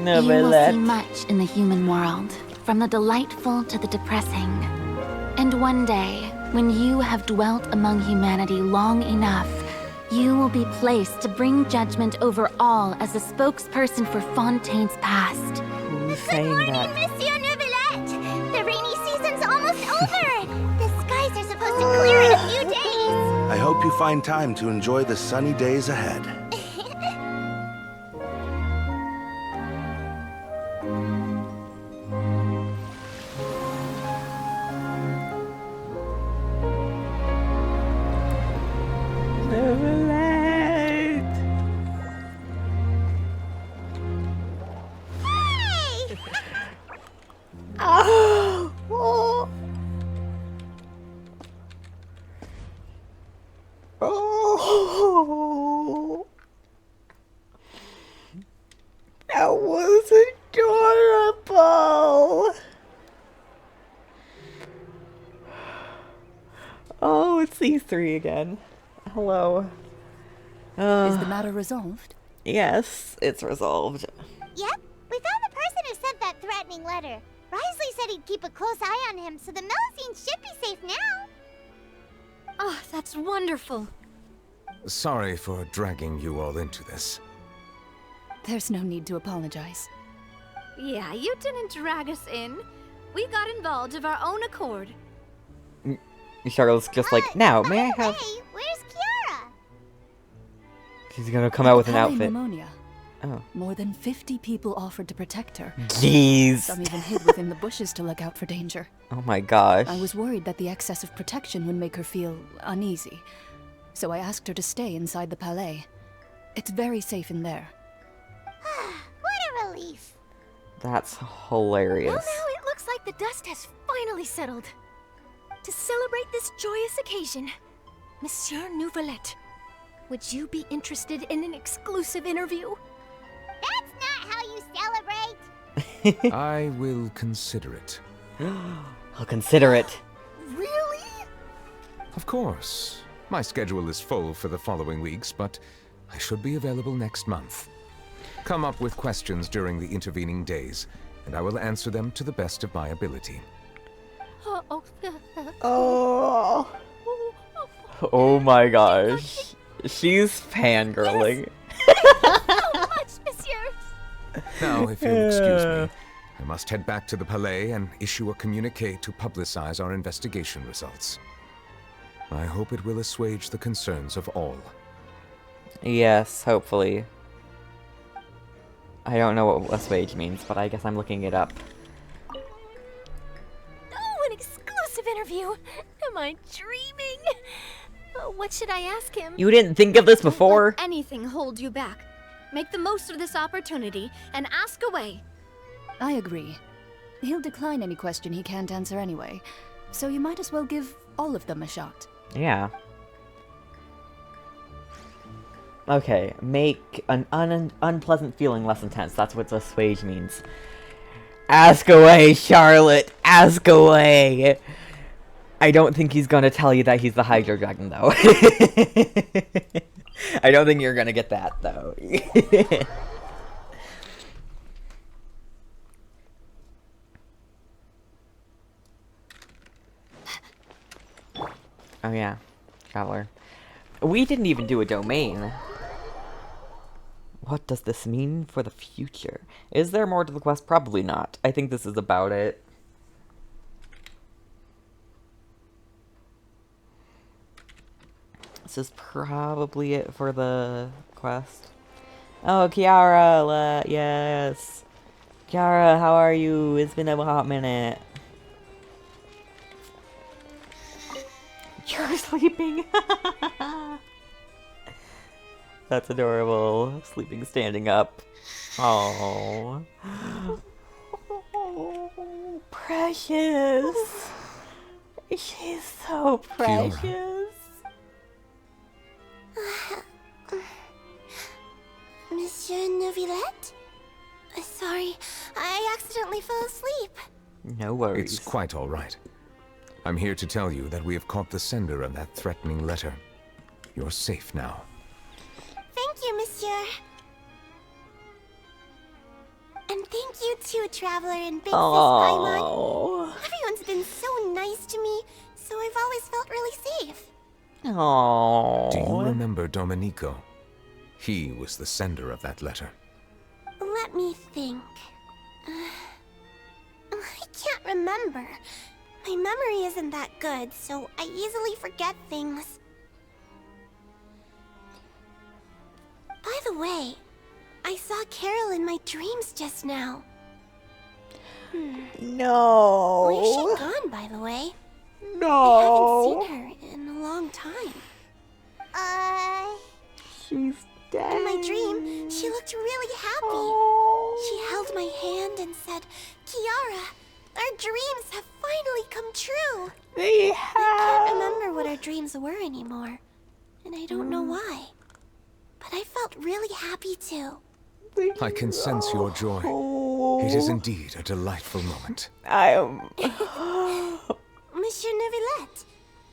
Neuvillette. You will see much in the human world, from the delightful to the depressing. And one day, when you have dwelt among humanity long enough, you will be placed to bring judgment over all as a spokesperson for Fontaine's past. Who's saying that? Monsieur Neuvillette! The rainy season's almost over! The skies are supposed to clear in a few days! I hope you find time to enjoy the sunny days ahead. That was adorable. Oh, it's these three again. Hello. Is the matter resolved? Yes, it's resolved. Yep, we found the person who sent that threatening letter. Risley said he'd keep a close eye on him, so the Melusines should be safe now. Oh, that's wonderful. Sorry for dragging you all into this. There's no need to apologize. Yeah, you didn't drag us in. We got involved of our own accord. Charlotte's just like, now, may I have... Hey, where's Kiara? She's gonna come out with an Palais outfit. Pneumonia. Oh. More than 50 people offered to protect her. Jeez. Some even hid within the bushes to look out for danger. Oh my gosh. I was worried that the excess of protection would make her feel uneasy. So I asked her to stay inside the Palais. It's very safe in there. What a relief. That's hilarious. Well, now it looks like the dust has finally settled. To celebrate this joyous occasion, Monsieur Neuvillette, would you be interested in an exclusive interview? That's not I will consider it. I'll consider it. Really? Of course. My schedule is full for the following weeks, but I should be available next month. Come up with questions during the intervening days, and I will answer them to the best of my ability. Oh. Oh my gosh. She's fangirling. So much, monsieur! Now, if you'll excuse me, I must head back to the Palais and issue a communique to publicize our investigation results. I hope it will assuage the concerns of all. Yes, hopefully. I don't know what assuage means, but I guess I'm looking it up. Oh, an exclusive interview! Am I dreaming? What should I ask him? You didn't think of this before? Don't let anything hold you back. Make the most of this opportunity and ask away. I agree. He'll decline any question he can't answer anyway, so you might as well give all of them a shot. Yeah. Okay, make an unpleasant feeling less intense. That's what assuage means. Ask away, Charlotte! Ask away! I don't think he's gonna tell you that he's the Hydro Dragon, though. I don't think you're gonna get that, though. Oh yeah, Traveler. We didn't even do a domain. What does this mean for the future? Is there more to the quest? Probably not. I think this is about it. This is probably it for the quest. Oh, Kiara, yes. Kiara, how are you? It's been a hot minute. You're sleeping. That's adorable. Sleeping standing up. Oh. Oh, precious. She's so precious. Kiara. Monsieur Neuvillette? Sorry, I accidentally fell asleep. No worries. It's quite all right. I'm here to tell you that we have caught the sender of that threatening letter. You're safe now. Thank you, monsieur. And thank you too, Traveler and Big Sis Paimon. Everyone's been so nice to me, so I've always felt really safe. Aww. Do you remember Domenico? He was the sender of that letter. Let me think. I can't remember. My memory isn't that good, so I easily forget things. By the way, I saw Carol in my dreams just now. No. Where's she gone, by the way? No. I haven't seen her in a long time. She's dead. In my dream, she looked really happy. She held my hand and said, Kiara, our dreams have finally come true. They have. I can't remember what our dreams were anymore, and I don't know why. But I felt really happy too. I can sense your joy. It is indeed a delightful moment. I am... Monsieur Neuvillette,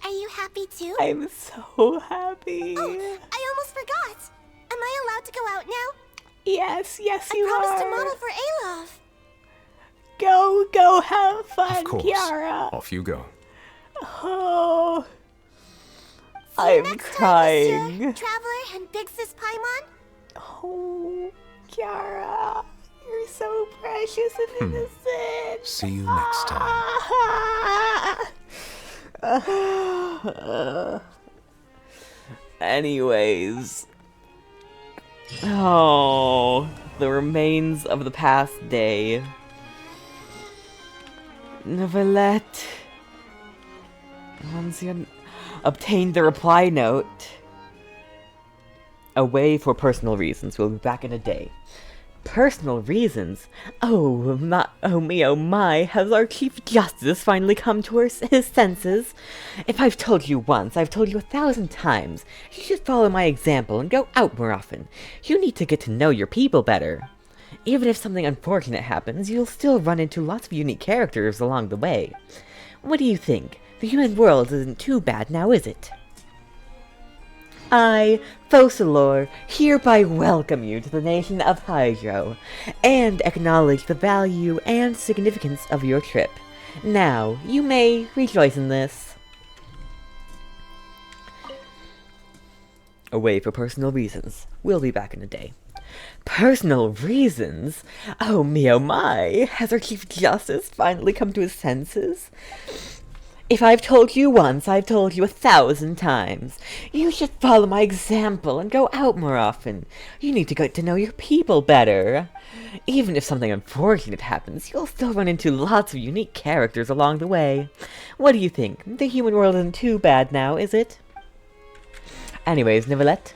are you happy too? I'm so happy. Oh, I almost forgot. Am I allowed to go out now? Yes, yes you are. I promised to model for Alof. Go have fun, Of course. Kiara. Off you go. Oh, I'm crying. Time, Traveler and Big Sis Paimon. Oh, Kiara, you're so precious and innocent. See you next time. Anyways. Oh, the remains of the past day. Neuvillette. Once you obtained the reply note. Away for personal reasons. We'll be back in a day. Personal reasons? Oh my, has our Chief Justice finally come to his senses? If I've told you once, I've told you 1,000 times. You should follow my example and go out more often. You need to get to know your people better. Even if something unfortunate happens, you'll still run into lots of unique characters along the way. What do you think? The human world isn't too bad now, is it? I, Focalor, hereby welcome you to the nation of Hydro, and acknowledge the value and significance of your trip. Now, you may rejoice in this. Away for personal reasons. We'll be back in a day. Personal reasons? Oh me oh my, has our Chief Justice finally come to his senses? If I've told you once, I've told you 1,000 times. You should follow my example and go out more often. You need to get to know your people better. Even if something unfortunate happens, you'll still run into lots of unique characters along the way. What do you think? The human world isn't too bad now, is it? Anyways, Neuvillette.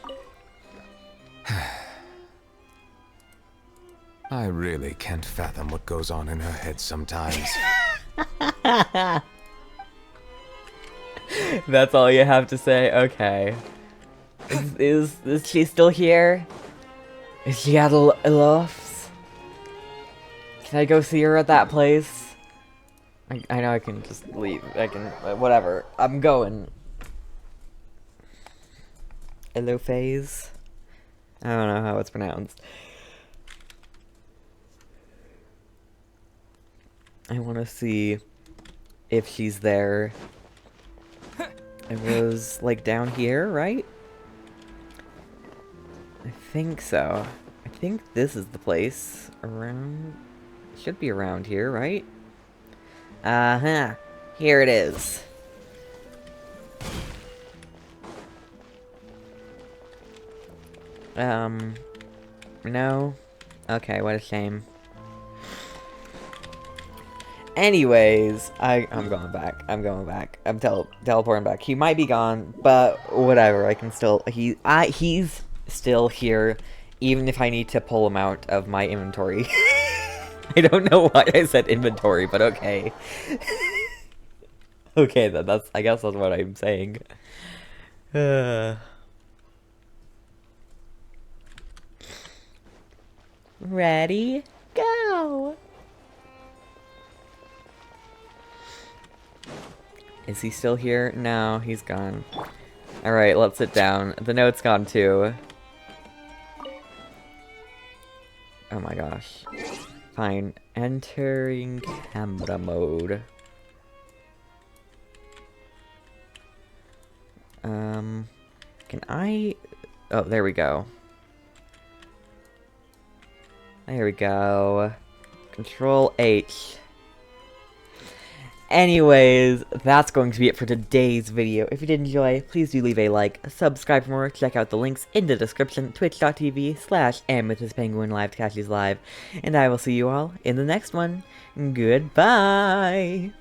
I really can't fathom what goes on in her head sometimes. That's all you have to say? Okay. Is she still here? Is she at Elof's? Can I go see her at that place? I know I can just leave. I can... whatever. I'm going. Elophase? I don't know how it's pronounced. I want to see if she's there. It was, like, down here, right? I think so. I think this is the place. Around... It should be around here, right? Uh-huh. Here it is. No? Okay, what a shame. Anyways, I'm going back. I'm going back. I'm teleporting back. He might be gone, but whatever. I can still... He's still here, even if I need to pull him out of my inventory. I don't know why I said inventory, but okay. Okay, then I guess that's what I'm saying. Ready? Go! Is he still here? No, he's gone. Alright, let's sit down. The note's gone too. Oh my gosh. Fine. Entering camera mode. Can I... Oh, there we go. There we go. Control H. Anyways, that's going to be it for today's video. If you did enjoy, please do leave a like, subscribe for more, check out the links in the description, twitch.tv/AmethystPenguin live to catch these live, and I will see you all in the next one. Goodbye!